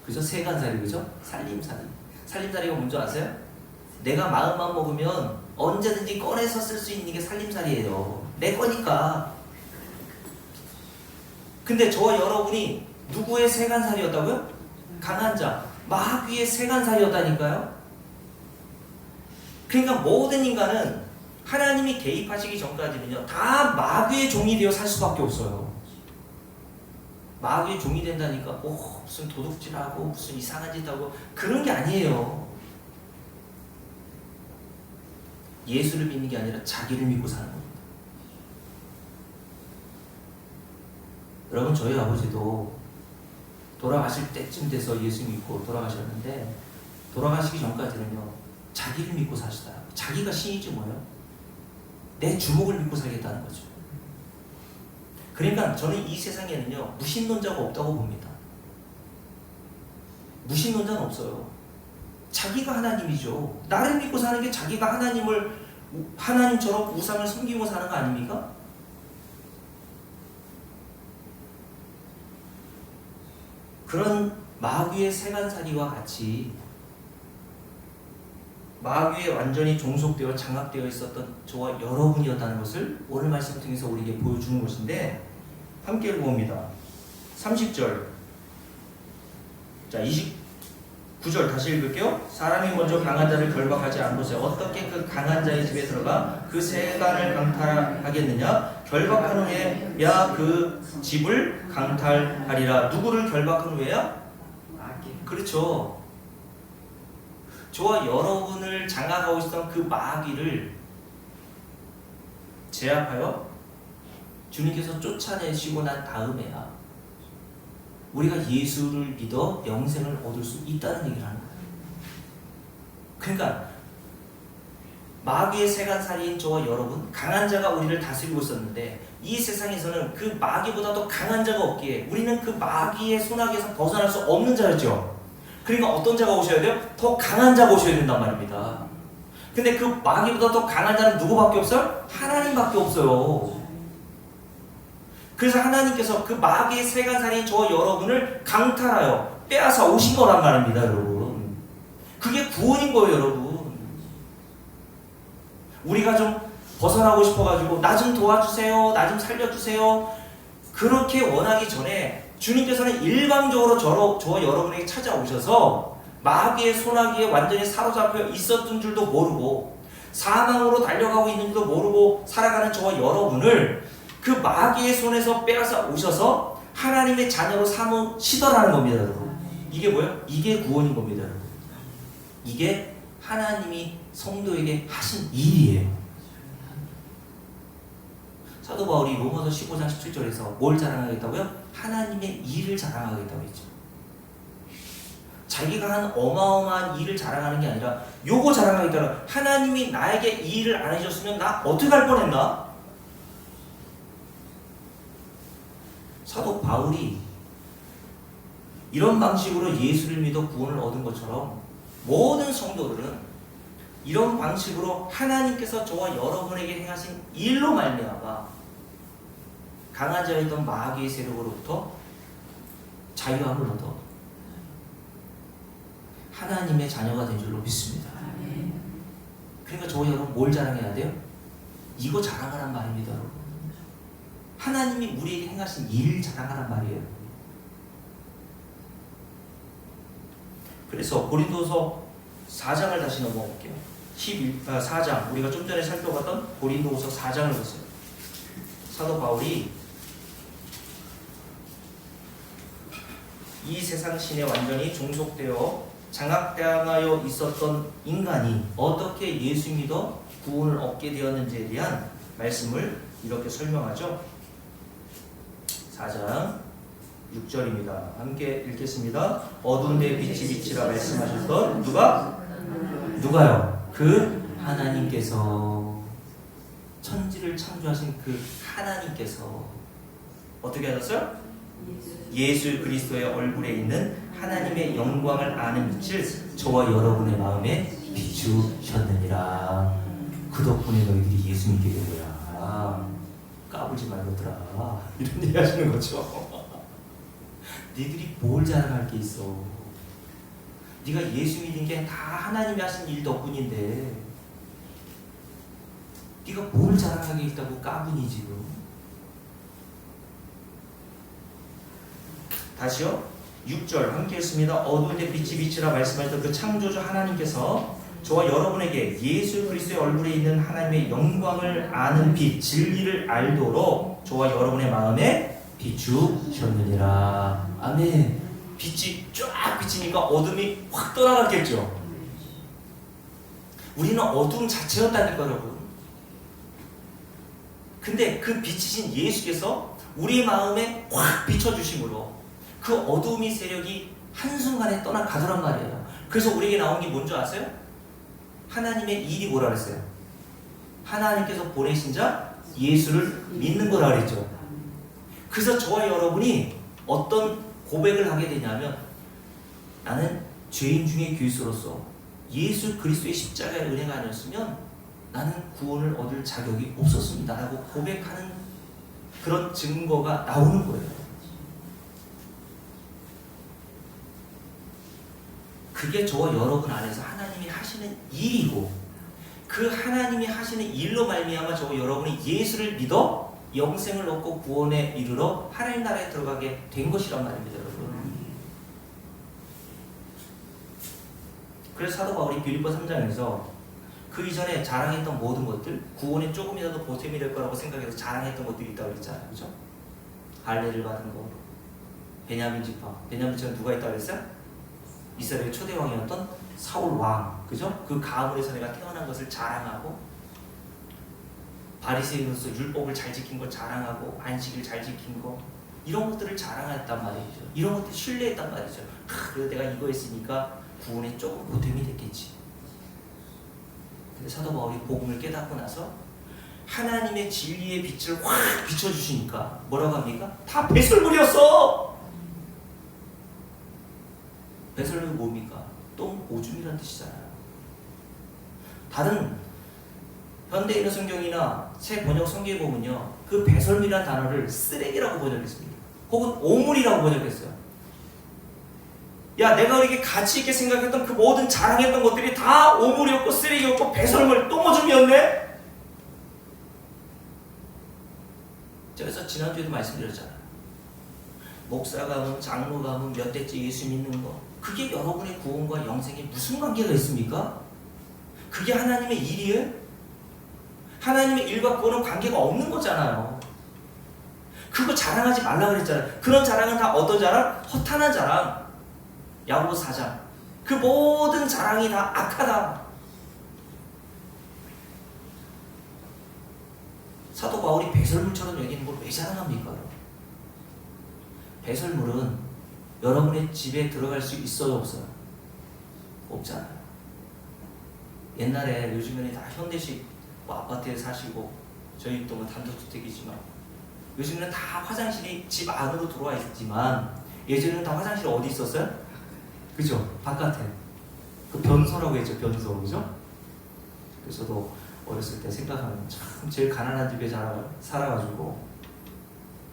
그죠? 세간살이, 그죠? 살림살이. 살림살이가 뭔지 아세요? 내가 마음만 먹으면 언제든지 꺼내서 쓸 수 있는 게 살림살이에요. 내 거니까. 근데 저와 여러분이 누구의 세간살이었다고요? 강한 자, 마귀의 세간살이었다니까요. 그러니까 모든 인간은 하나님이 개입하시기 전까지는요, 다 마귀의 종이 되어 살 수밖에 없어요. 마귀의 종이 된다니까 무슨 도둑질하고 무슨 이상한 짓 하고 그런 게 아니에요. 예수를 믿는 게 아니라 자기를 믿고 사는 겁니다. 여러분, 저희 아버지도 돌아가실 때쯤 돼서 예수 믿고 돌아가셨는데, 돌아가시기 전까지는요 자기를 믿고 사시다. 자기가 신이지 뭐요? 내 주먹을 믿고 살겠다는 거죠. 그러니까 저는 이 세상에는요 무신론자가 없다고 봅니다. 무신론자는 없어요. 자기가 하나님이죠. 나를 믿고 사는 게 자기가 하나님처럼 우상을 섬기고 사는 거 아닙니까? 그런 마귀의 세간살이와 같이 마귀에 완전히 종속되어 장악되어 있었던 저와 여러분이었다는 것을 오늘 말씀을 통해서 우리에게 보여주는 것인데, 함께 읽어봅니다. 30절, 자 29절 다시 읽을게요. 사람이 먼저 강한 자를 결박하지 않고서 어떻게 그 강한 자의 집에 들어가 그 세간을 강탈하겠느냐. 결박한 후에야 그 집을 강탈하리라. 누구를 결박한 후에야? 그렇죠. 저와 여러분을 장악하고 있었던 그 마귀를 제압하여 주님께서 쫓아내시고 난 다음에야 우리가 예수를 믿어 영생을 얻을 수 있다는 얘기를 하는 거예요. 그러니까 마귀의 세간살이인 저와 여러분, 강한 자가 우리를 다스리고 있었는데 이 세상에서는 그 마귀보다 더 강한 자가 없기에 우리는 그 마귀의 손아귀에서 벗어날 수 없는 자였죠. 그러니까 어떤 자가 오셔야 돼요? 더 강한 자가 오셔야 된단 말입니다. 근데 그 마귀보다 더 강한 자는 누구밖에 없어요? 하나님밖에 없어요. 그래서 하나님께서 그 마귀의 세간살이인 저와 여러분을 강탈하여 빼앗아 오신 거란 말입니다, 여러분. 그게 구원인 거예요, 여러분. 우리가 좀 벗어나고 싶어가지고 나 좀 도와주세요, 나 좀 살려주세요, 그렇게 원하기 전에 주님께서는 일방적으로 저와 여러분에게 찾아오셔서 마귀의 손아귀에 완전히 사로잡혀 있었던 줄도 모르고 사망으로 달려가고 있는 줄도 모르고 살아가는 저와 여러분을 그 마귀의 손에서 빼앗아 오셔서 하나님의 자녀로 삼으시더라는 겁니다, 여러분. 이게 뭐예요? 이게 구원인 겁니다, 여러분. 이게 하나님이 성도에게 하신 일이에요. 사도 바울이 로마서 15장 17절에서 뭘 자랑하겠다고요? 하나님의 일을 자랑하겠다고 했죠. 자기가 한 어마어마한 일을 자랑하는 게 아니라 요거 자랑하겠다는, 하나님이 나에게 이 일을 안 해줬으면 나 어떻게 할 뻔했나? 사도 바울이 이런 방식으로 예수를 믿어 구원을 얻은 것처럼 모든 성도들은 이런 방식으로 하나님께서 저와 여러분에게 행하신 일로 말미암아 강한 자였던 마귀의 세력으로부터 자유함을 얻어 하나님의 자녀가 된 줄로 믿습니다. 그러니까 저와 여러분 뭘 자랑해야 돼요? 이거 자랑하란 말입니다, 여러분. 하나님이 우리에게 행하신 일 자랑하란 말이에요. 그래서 고린도서 4장을 다시 넘어가 볼게요. 4장, 우리가 좀 전에 살펴봤던 고린도후서 4장을 보세요. 사도 바울이 이 세상 신에 완전히 종속되어 장악당하여 있었던 인간이 어떻게 예수 믿어 구원을 얻게 되었는지에 대한 말씀을 이렇게 설명하죠. 4장 6절입니다. 함께 읽겠습니다. 어두운 데 빛이 비치라 말씀하셨던 누가요? 그 하나님께서, 천지를 창조하신 그 하나님께서 어떻게 하셨어요? 예수 그리스도의 얼굴에 있는 하나님의 영광을 아는 빛을 저와 여러분의 마음에 비추셨느니라. 그 덕분에 너희들이 예수 믿게 된 거야. 까불지 말고들아. 이런 얘기 하시는 거죠. 니들이 뭘 자랑할 게 있어. 네가 예수 믿은 게 다 하나님이 하신 일 덕분인데 네가 뭘 자랑하게 있다고 까분이 지금. 다시요. 6절 함께 했습니다. 어두운 데 빛이 비치라 말씀하셨던 그 창조주 하나님께서 저와 여러분에게 예수 그리스도의 얼굴에 있는 하나님의 영광을 아는 빛, 진리를 알도록 저와 여러분의 마음에 비추셨느니라. 아멘. 빛이 쫙 비치니까 어둠이 확 떠나갔겠죠. 우리는 어둠 자체였다니까 여러분. 근데 그 빛이신 예수께서 우리 마음에 확 비춰주심으로 그 어둠이 세력이 한순간에 떠나가더란 말이에요. 그래서 우리에게 나온 게 뭔지 아세요? 하나님의 일이 뭐라 그랬어요? 하나님께서 보내신 자 예수를 믿는 거라 그랬죠. 그래서 저와 여러분이 어떤 고백을 하게 되냐면, 나는 죄인 중에 귀수로서 예수 그리스도의 십자가의 은혜가 아니었으면 나는 구원을 얻을 자격이 없었습니다 라고 고백하는 그런 증거가 나오는 거예요. 그게 저와 여러분 안에서 하나님이 하시는 일이고, 그 하나님이 하시는 일로 말미암아 저와 여러분이 예수를 믿어 영생을 얻고 구원에 이르러 하나님 나라에 들어가게 된 것이란 말입니다, 여러분. 그래서 사도 바울이 빌립보 3장에서 그 이전에 자랑했던 모든 것들, 구원에 조금이라도 보탬이 될 거라고 생각해서 자랑했던 것들이 있다고 그랬잖아요, 그죠? 할례를 받은 거, 베냐민 지파, 베냐민 지파는 누가 있다고 그랬어요? 이스라엘 초대 왕이었던 사울 왕, 그죠? 그 가문에서 내가 태어난 것을 자랑하고, 바리새인으로서 율법을 잘 지킨 걸 자랑하고, 안식일 잘 지킨 거, 이런 것들을 자랑했단 말이죠. 이런 것들 신뢰했단 말이죠. 그래서 내가 이거 했으니까 구원에 조금 보탬이 됐겠지. 근데 사도 바울이 복음을 깨닫고 나서 하나님의 진리의 빛을 확 비춰주시니까 뭐라고 합니까? 다 배설물이었어. 배설물이 뭡니까? 똥 오줌이라는 뜻이잖아요. 다른 현대인의 성경이나 새 번역 성경에 보면요, 그 배설물이라는 단어를 쓰레기라고 번역했습니다. 혹은 오물이라고 번역했어요. 야, 내가 이렇게 가치 있게 생각했던 그 모든 자랑했던 것들이 다 오물이었고 쓰레기였고 배설물, 똥오줌이었네? 그래서 지난주에도 말씀드렸잖아요. 목사 가문, 장로 가문, 몇 대째 예수 믿는 거, 그게 여러분의 구원과 영생에 무슨 관계가 있습니까? 그게 하나님의 일이에요? 하나님의 일과 구원은 관계가 없는 거잖아요. 그거 자랑하지 말라 그랬잖아요. 그런 자랑은 다 어떤 자랑? 허탄한 자랑. 야고보서 4장. 그 모든 자랑이 다 악하다. 사도 바울이 배설물처럼 여기는 걸 왜 자랑합니까? 배설물은 여러분의 집에 들어갈 수 있어요, 없어요? 없잖아요. 옛날에, 요즘에는 다 현대식 뭐 아파트에 사시고, 저희 또 뭐 단독주택이지만, 요즘에는 다 화장실이 집 안으로 들어와 있지만, 예전에는 다 화장실이 어디 있었어요? 그죠? 바깥에. 그 변소라고 했죠, 변소. 그죠? 그래서 저도 어렸을 때 생각하면 참 제일 가난한 집에 살아가지고,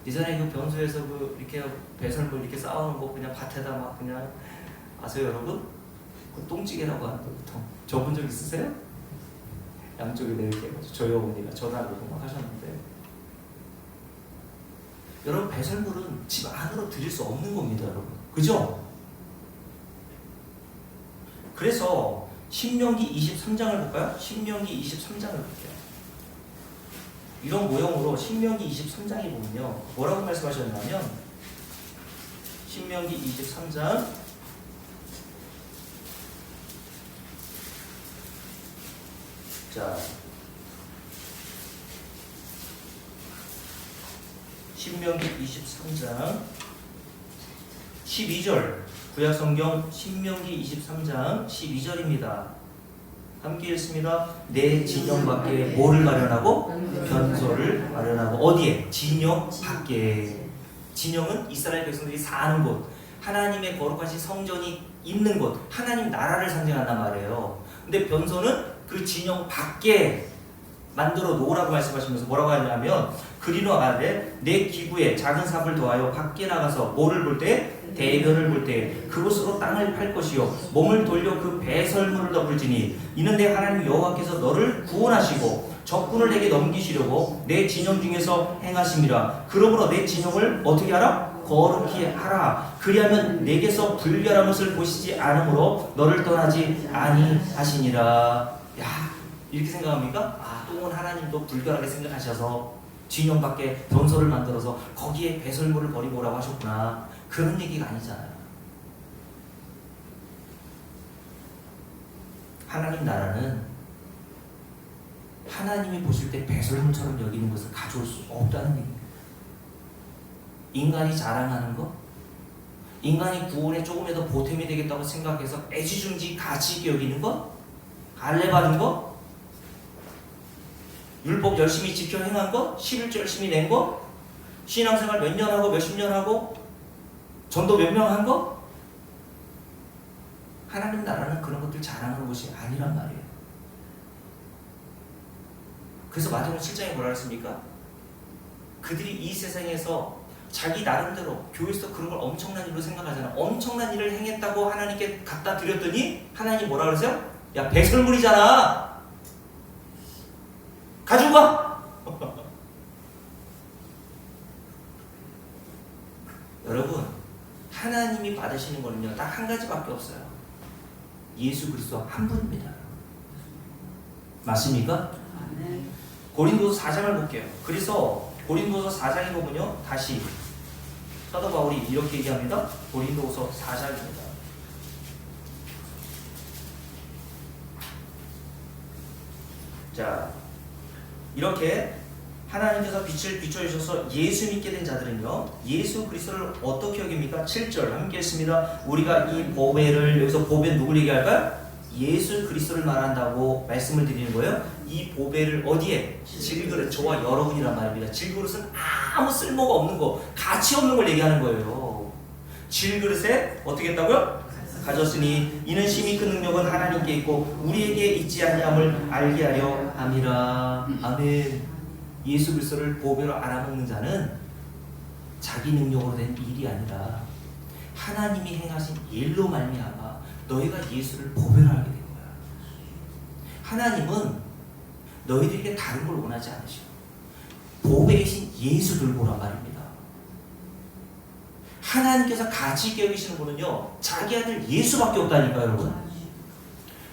예전에 그 변소에서 그 이렇게 배설물 이렇게 쌓아놓은 거 그냥 밭에다 막 그냥, 아세요, 여러분? 그 똥찌개라고 하는데 보통. 저본 적 있으세요? 양쪽에 이렇게 해가지고 저희 어머니가 전화로 막 하셨는데, 여러분, 배설물은 집 안으로 들일 수 없는 겁니다, 여러분. 그죠? 그래서 신명기 23장을 볼까요? 신명기 23장을 볼게요. 이런 모형으로 신명기 23장에 보면요, 뭐라고 말씀하셨냐면, 신명기 23장 23장 12절, 구약성경 신명기 23장 12절입니다. 함께 읽습니다. 내 진영 밖에 뭐를 마련하고? 변소를 마련하고. 어디에? 진영 밖에. 진영은 이스라엘 백성들이 사는 곳, 하나님의 거룩하신 성전이 있는 곳, 하나님 나라를 상징한단 말이에요. 근데 변소는 그 진영 밖에 만들어 놓으라고 말씀하시면서 뭐라고 하냐면, 그리노 아가되 내 기구에 작은 삽을 더하여 밖에 나가서 뭐를 볼 때? 대변을 볼 때 그곳으로 땅을 팔 것이요 몸을 돌려 그 배설물을 덮을지니 이는 내 하나님 여호와께서 너를 구원하시고 적군을 내게 넘기시려고 내 진영 중에서 행하심이라. 그러므로 내 진영을 어떻게 하라? 거룩히 하라. 그리하면 내게서 불결한 것을 보시지 않으므로 너를 떠나지 아니하시니라. 야, 이렇게 생각합니까? 아, 똥은 하나님도 불결하게 생각하셔서 진영 밖에 변소를 만들어서 거기에 배설물을 버리고 오라고 하셨구나. 그런 얘기가 아니잖아요. 하나님 나라는 하나님이 보실 때 배설물처럼 여기는 것을 가져올 수 없다는 얘기입니다. 인간이 자랑하는 것, 인간이 구원에 조금이라도 보탬이 되겠다고 생각해서 애지중지 가치 있게 여기는 것, 할례받은 것, 율법 열심히 지켜 행한 것, 11조 열심히 낸 것, 신앙생활 몇 년 하고 몇십 년 하고 전도 몇 명 한 거? 하나님 나라는 그런 것들 자랑하는 것이 아니란 말이에요. 그래서 마태복음 7장에 뭐라 했습니까? 그들이 이 세상에서 자기 나름대로 교회에서 그런 걸 엄청난 일로 생각하잖아. 엄청난 일을 행했다고 하나님께 갖다 드렸더니 하나님 뭐라 그러세요? 야, 배설물이잖아. 가지고 가. 여러분, 하나님이 받으시는 거는요, 딱 한 가지밖에 없어요. 예수 그리스도 한 분입니다. 맞습니까? 네. 고린도서 4장을 볼게요. 그래서 고린도서 4장에 보면요, 다시 사도 바울이 이렇게 얘기합니다. 고린도서 4장입니다. 자, 이렇게 하나님께서 빛을 비춰주셔서 예수 믿게 된 자들은요, 예수 그리스도를 어떻게 여깁니까? 7절 함께 했습니다. 우리가 이 보배를, 여기서 보배 누굴 얘기할까요? 예수 그리스도를 말한다고 말씀을 드리는 거예요. 이 보배를 어디에? 질그릇, 저와 여러분이란 말입니다. 질그릇은 아무 쓸모가 없는 거, 가치 없는 걸 얘기하는 거예요. 질그릇에 어떻게 했다고요? 가졌으니 이는 심히 큰 능력은 하나님께 있고 우리에게 있지 아니함을 알게 하려 함이라. 아멘. 예수 그리스도를 보배로 알아먹는 자는 자기 능력으로 된 일이 아니라 하나님이 행하신 일로 말미암아 너희가 예수를 보배로 알게 된 거야. 하나님은 너희들에게 다른 걸 원하지 않으셔. 보배이신 예수 들고 오란 말입니다. 하나님께서 가치 있게 여기시는 분은요, 자기 아들 예수밖에 없다니까요, 여러분.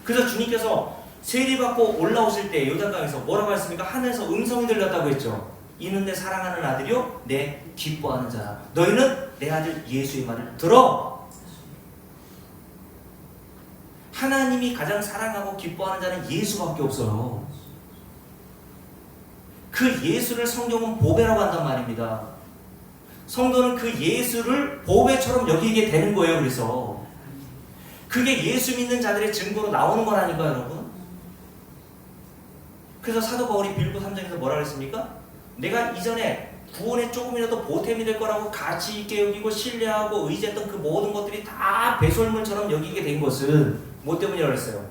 그래서 주님께서 세례받고 올라오실 때 요단강에서 뭐라고 했습니까? 하늘에서 음성이 들렸다고 했죠. 이는 내 사랑하는 아들이요 내 기뻐하는 자라. 너희는 내 아들 예수의 말을 들어. 하나님이 가장 사랑하고 기뻐하는 자는 예수밖에 없어요. 그 예수를 성경은 보배라고 한단 말입니다. 성도는 그 예수를 보배처럼 여기게 되는 거예요. 그래서 그게 예수 믿는 자들의 증거로 나오는 거라니까요, 여러분. 그래서 사도 바울이 빌립보 3장에서 뭐라 그랬습니까? 내가 이전에 구원에 조금이라도 보탬이 될 거라고 가치 있게 여기고 신뢰하고 의지했던 그 모든 것들이 다 배설물처럼 여기게 된 것은 뭐 때문이라고 그랬어요?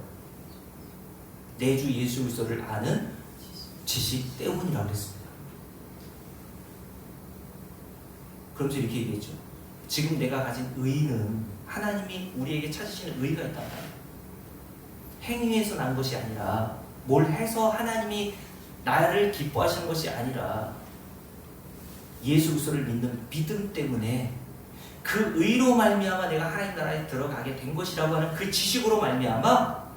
내 주 예수 그리스도를 아는 지식 때문이라고 그랬습니다. 그러면서 이렇게 얘기했죠. 지금 내가 가진 의는 하나님이 우리에게 찾으시는 의가 있단 말이에요. 행위에서 난 것이 아니라, 뭘 해서 하나님이 나를 기뻐하시는 것이 아니라 예수 그리스도를 믿는 믿음 때문에 그 의로 말미암아 내가 하나님 나라에 들어가게 된 것이라고 하는 그 지식으로 말미암아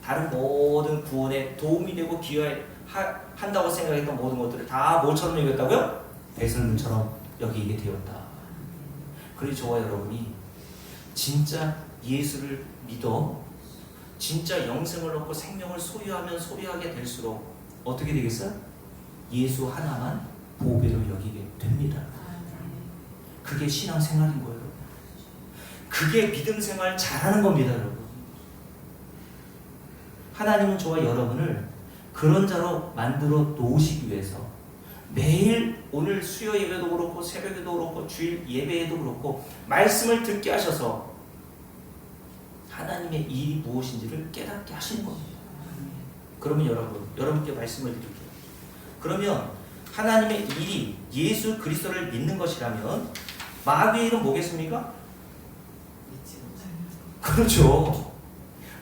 다른 모든 구원에 도움이 되고 기여한다고 생각했던 모든 것들을 다 뭐처럼 여겼다고요? 배설물처럼 여기게 되었다. 그리고 저와 여러분이 진짜 예수를 믿어 진짜 영생을 얻고 생명을 소유하면 소유하게 될수록 어떻게 되겠어요? 예수 하나만 보배로 여기게 됩니다. 그게 신앙생활인 거예요. 그게 믿음생활 잘하는 겁니다. 여러분. 하나님은 저와 여러분을 그런 자로 만들어 놓으시기 위해서 매일 오늘 수요 예배도 그렇고 새벽에도 그렇고 주일 예배에도 그렇고 말씀을 듣게 하셔서 하나님의 일이 무엇인지를 깨닫게 하시는 겁니다. 그러면 여러분께 말씀을 드릴게요. 그러면 하나님의 일이 예수 그리스도를 믿는 것이라면 마귀의 일은 뭐겠습니까? 그렇죠.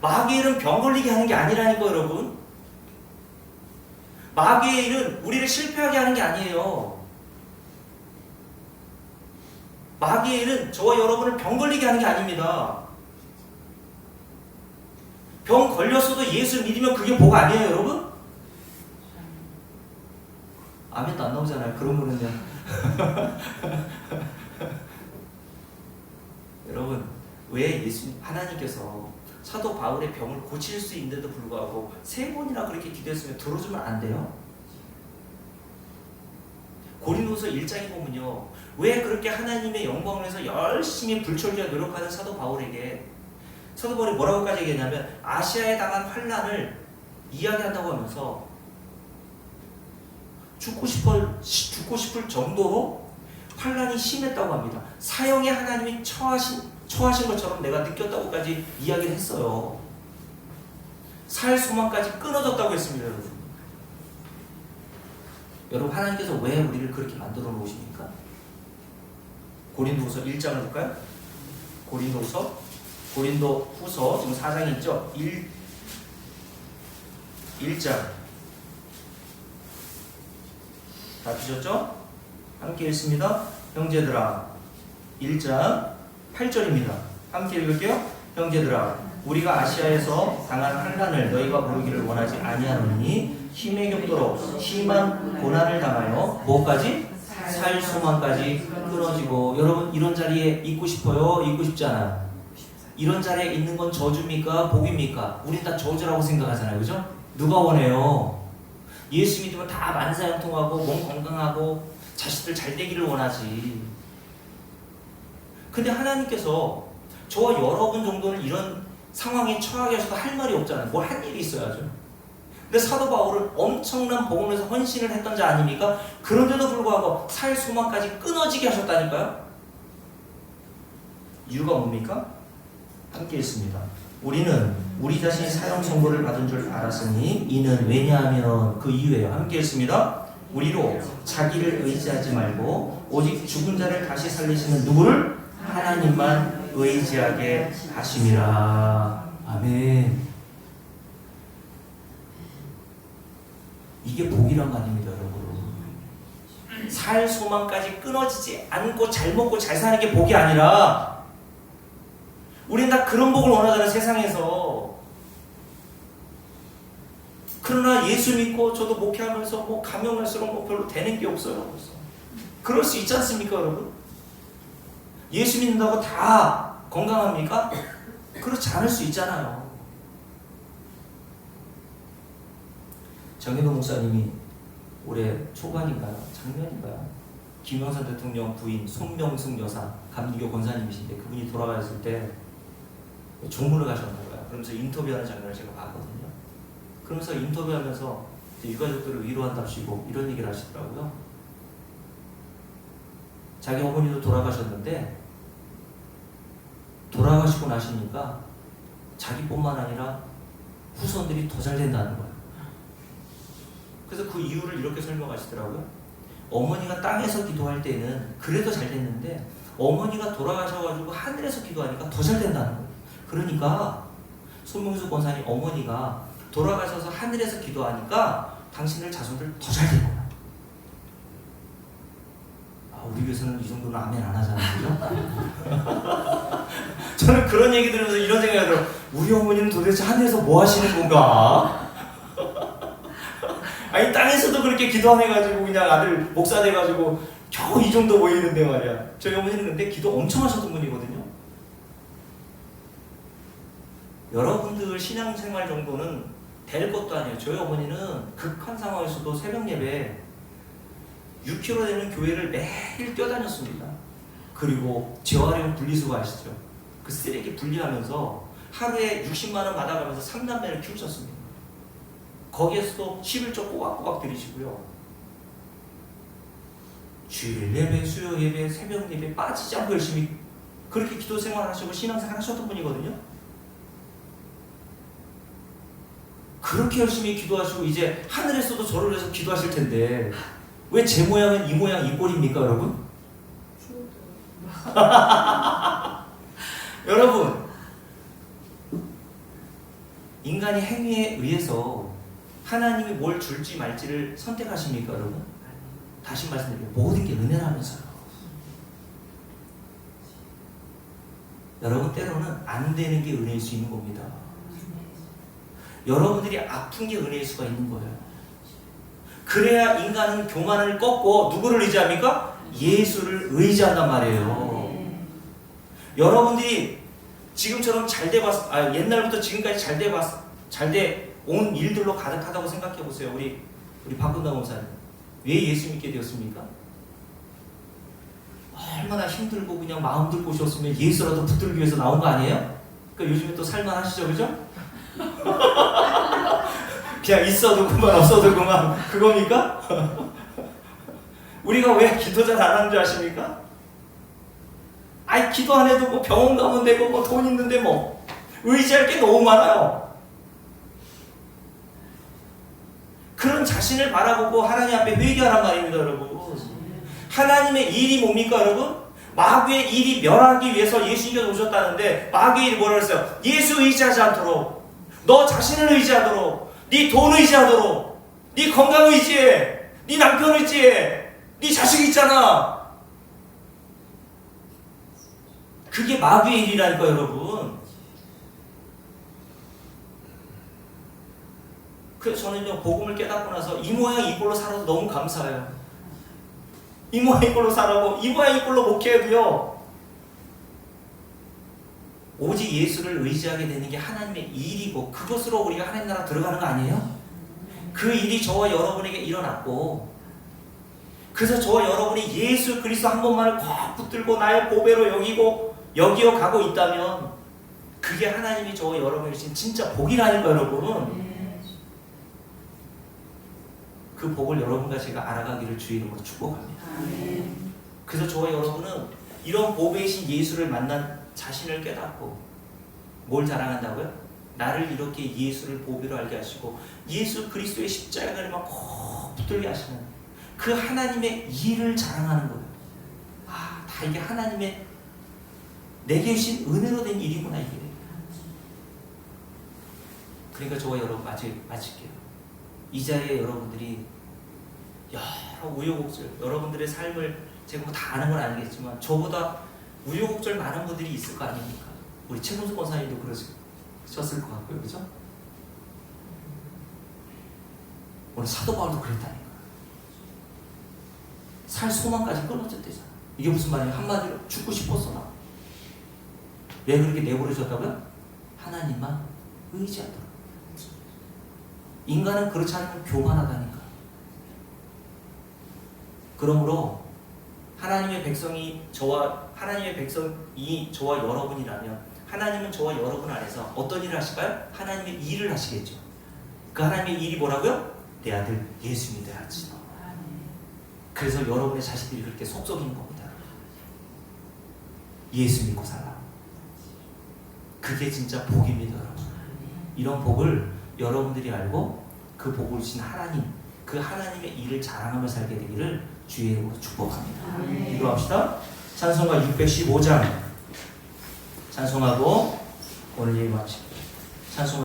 마귀의 일은 병 걸리게 하는 게 아니라니까요, 여러분. 마귀의 일은 우리를 실패하게 하는 게 아니에요. 마귀의 일은 저와 여러분을 병 걸리게 하는 게 아닙니다. 병 걸렸어도 예수 믿으면 그게 복 아니에요, 여러분? 아멘도 안 나오잖아요. 그런 거는요. 여러분, 왜 하나님께서 사도 바울의 병을 고칠 수 있는데도 불구하고 3번이나 그렇게 기도했으면 들어주면 안 돼요? 고린도서 1장에 보면요, 왜 그렇게 하나님의 영광을 위해서 열심히 불철주야 노력하는 사도 바울이 뭐라고까지 얘기했냐면 아시아에 당한 환난을 이야기한다고 하면서 죽고 싶을 정도로 환난이 심했다고 합니다. 사형에 하나님이 처하신 것처럼 내가 느꼈다고까지 이야기를 했어요. 살 소망까지 끊어졌다고 했습니다. 여러분 하나님께서 왜 우리를 그렇게 만들어 놓으십니까? 고린도후서 1장을 볼까요? 고린도후서 지금 4장이 있죠? 1장 다 피셨죠? 함께 읽습니다. 형제들아 1장 8절입니다. 함께 읽을게요. 형제들아 우리가 아시아에서 당한 환난을 너희가 모르기를 원하지 아니하노니 힘에 겹도록 심한 고난을 당하여 뭐까지? 살 소망까지 끊어지고. 여러분 이런 자리에 있고 싶어요? 있고 싶지 않아요? 이런 자리에 있는 건 저주입니까? 복입니까? 우린 다 저주라고 생각하잖아요. 그죠? 누가 원해요? 예수 믿으면 다 만사형통하고 몸 건강하고 자식들 잘 되기를 원하지. 근데 하나님께서 저와 여러분 정도는 이런 상황에 처하게 하셔서 할 말이 없잖아요. 뭘 한 일이 있어야죠. 근데 사도 바울은 엄청난 복음을 위해서 헌신을 했던 자 아닙니까? 그런데도 불구하고 살 소망까지 끊어지게 하셨다니까요. 이유가 뭡니까? 함께 읽습니다. 우리는 우리 자신이 사형 선고를 받은 줄 알았으니 이는 왜냐하면 그 이유예요. 함께 읽습니다. 우리로 자기를 의지하지 말고 오직 죽은 자를 다시 살리시는 누구를? 하나님만 의지하게 하심이라. 아멘. 이게 복이란 거 아닙니다, 여러분. 살 소망까지 끊어지지 않고 잘 먹고 잘 사는 게 복이 아니라 우린 다 그런 복을 원하잖아요, 세상에서. 그러나 예수 믿고 저도 목회하면서 뭐 가면 갈수록 뭐 별로 되는 게 없어요. 그럴 수 있지 않습니까, 여러분? 예수 믿는다고 다 건강합니까? 그렇지 않을 수 있잖아요. 정혜도 목사님이 올해 초반인가요? 작년인가요? 김영삼 대통령 부인 손명숙 여사 감리교 권사님이신데 그분이 돌아가셨을 때 종문을 가셨나봐요. 그러면서 인터뷰하는 장면을 제가 봤거든요. 그러면서 인터뷰하면서 유가족들을 위로한답시고 이런 얘기를 하시더라고요. 자기 어머니도 돌아가셨는데 돌아가시고 나시니까 자기뿐만 아니라 후손들이 더 잘 된다는 거예요. 그래서 그 이유를 이렇게 설명하시더라고요. 어머니가 땅에서 기도할 때는 그래도 잘 됐는데 어머니가 돌아가셔가지고 하늘에서 기도하니까 더 잘 된다는 거예요. 그러니까 손명숙 권사님 어머니가 돌아가셔서 하늘에서 기도하니까 당신들 자손들 더 잘 된 거야. 우리 교회에서는 이 정도는 아멘 안 하잖아요. 그죠? 저는 그런 얘기 들으면서 이런 생각이 들어요. 우리 어머니는 도대체 하늘에서 뭐 하시는 건가? 아니 땅에서도 그렇게 기도 안 해가지고 그냥 아들 목사 돼가지고 겨우 이 정도 모이는데 말이야. 저희 어머니는 근데 기도 엄청 하셨던 분이거든요. 여러분들 신앙생활 정도는 될 것도 아니에요. 저희 어머니는 극한 상황에서도 새벽 예배 6km 되는 교회를 매일 뛰어다녔습니다. 그리고 재활용 분리수거 아시죠? 그 쓰레기 분리하면서 하루에 60만 원 받아가면서 3남매를 키우셨습니다. 거기에서도 11조 꼬박꼬박 드리시고요. 주일 예배, 수요 예배, 새벽 예배 빠지지 않고 열심히 그렇게 기도 생활하시고 신앙생활 하셨던 분이거든요. 그렇게 열심히 기도하시고 이제 하늘에서도 저를 위해서 기도하실 텐데 왜 제 모양은 이 모양 이 꼴입니까, 여러분? 여러분, 인간이 행위에 의해서 하나님이 뭘 줄지 말지를 선택하십니까, 여러분? 다시 말씀드려요. 모든 게 은혜라면서요. 여러분, 때로는 안 되는 게 은혜일 수 있는 겁니다. 여러분들이 아픈 게 은혜일 수가 있는 거예요. 그래야 인간은 교만을 꺾고 누구를 의지합니까? 예수를 의지한단 말이에요. 여러분들이 지금처럼 옛날부터 지금까지 잘 돼 온 일들로 가득하다고 생각해 보세요. 우리 박근당 목사님 왜 예수 믿게 되었습니까? 얼마나 힘들고 그냥 마음 들고 오셨으면 예수라도 붙들기 위해서 나온 거 아니에요? 그러니까 요즘에 또 살만하시죠, 그죠? 그냥 있어도 그만 없어도 그만 그겁니까? 우리가 왜 기도 잘 안 하는 줄 아십니까? 아이 기도 안 해도 뭐 병원 가면 되고 뭐 돈 있는데 뭐 의지할 게 너무 많아요. 그런 자신을 바라보고 하나님 앞에 회개하란 말입니다, 여러분. 하나님의 일이 뭡니까, 여러분? 마귀의 일이 멸하기 위해서 예수님께서 오셨다는데 마귀의 일이 뭐라고 했어요? 예수 의지하지 않도록, 너 자신을 의지하도록, 네 돈 의지하도록, 네 건강 의지해, 네 남편 의지해, 네 자식 있잖아. 그게 마귀의 일이라니까, 여러분. 그래서 저는 복음을 깨닫고 나서 이 모양 이 꼴로 살아도 너무 감사해요. 이 모양 이 꼴로 살아고 이 모양 이 꼴로 목회해도요. 오직 예수를 의지하게 되는 게 하나님의 일이고 그것으로 우리가 하나님 나라 들어가는 거 아니에요? 그 일이 저와 여러분에게 일어났고 그래서 저와 여러분이 예수 그리스도 한 번만을 꽉 붙들고 나의 보배로 여기어 가고 있다면 그게 하나님이 저와 여러분에게 주신 진짜 복이라니까, 여러분. 그 복을 여러분과 제가 알아가기를 주의 이름으로 축복합니다. 그래서 저와 여러분은 이런 보배이신 예수를 만난 자신을 깨닫고 뭘 자랑한다고요? 나를 이렇게 예수를 보배로 알게 하시고 예수 그리스도의 십자가를 막 꼭 붙들게 하시는 그 하나님의 일을 자랑하는 거예요. 다 이게 하나님의 내게 주신 은혜로 된 일이구나, 이게. 그러니까 저와 여러분 마칠게요. 이 자리에 여러분들이 여러 우여곡절, 여러분들의 삶을 제가 뭐 다 아는 건 아니겠지만 저보다 우여곡절 많은 분들이 있을 거 아닙니까? 우리 최동수 권사님도 그러셨을 것 같고요, 그죠? 오늘 사도 바울도 그랬다니까. 살 소망까지 끊어졌대잖아. 이게 무슨 말이에요? 한마디로 죽고 싶었어 나. 왜 그렇게 내버려졌다고요? 하나님만 의지하도록. 인간은 그렇지 않으면 교만하다니까. 그러므로 하나님의 백성이 저와 여러분이라면 하나님은 저와 여러분 안에서 어떤 일을 하실까요? 하나님의 일을 하시겠죠. 그 하나님의 일이 뭐라고요? 내 아들 예수 믿어야지. 그래서 여러분의 자식들이 그렇게 속썩이는 겁니다. 예수 믿고 살아. 그게 진짜 복입니다, 여러분. 이런 복을 여러분들이 알고 그 복을 주신 하나님, 그 하나님의 일을 자랑하며 살게 되기를 주의 이름으로 축복합니다. 기도합시다. 찬송가 615장 찬송하고 오늘 예배 마칩니다. 찬송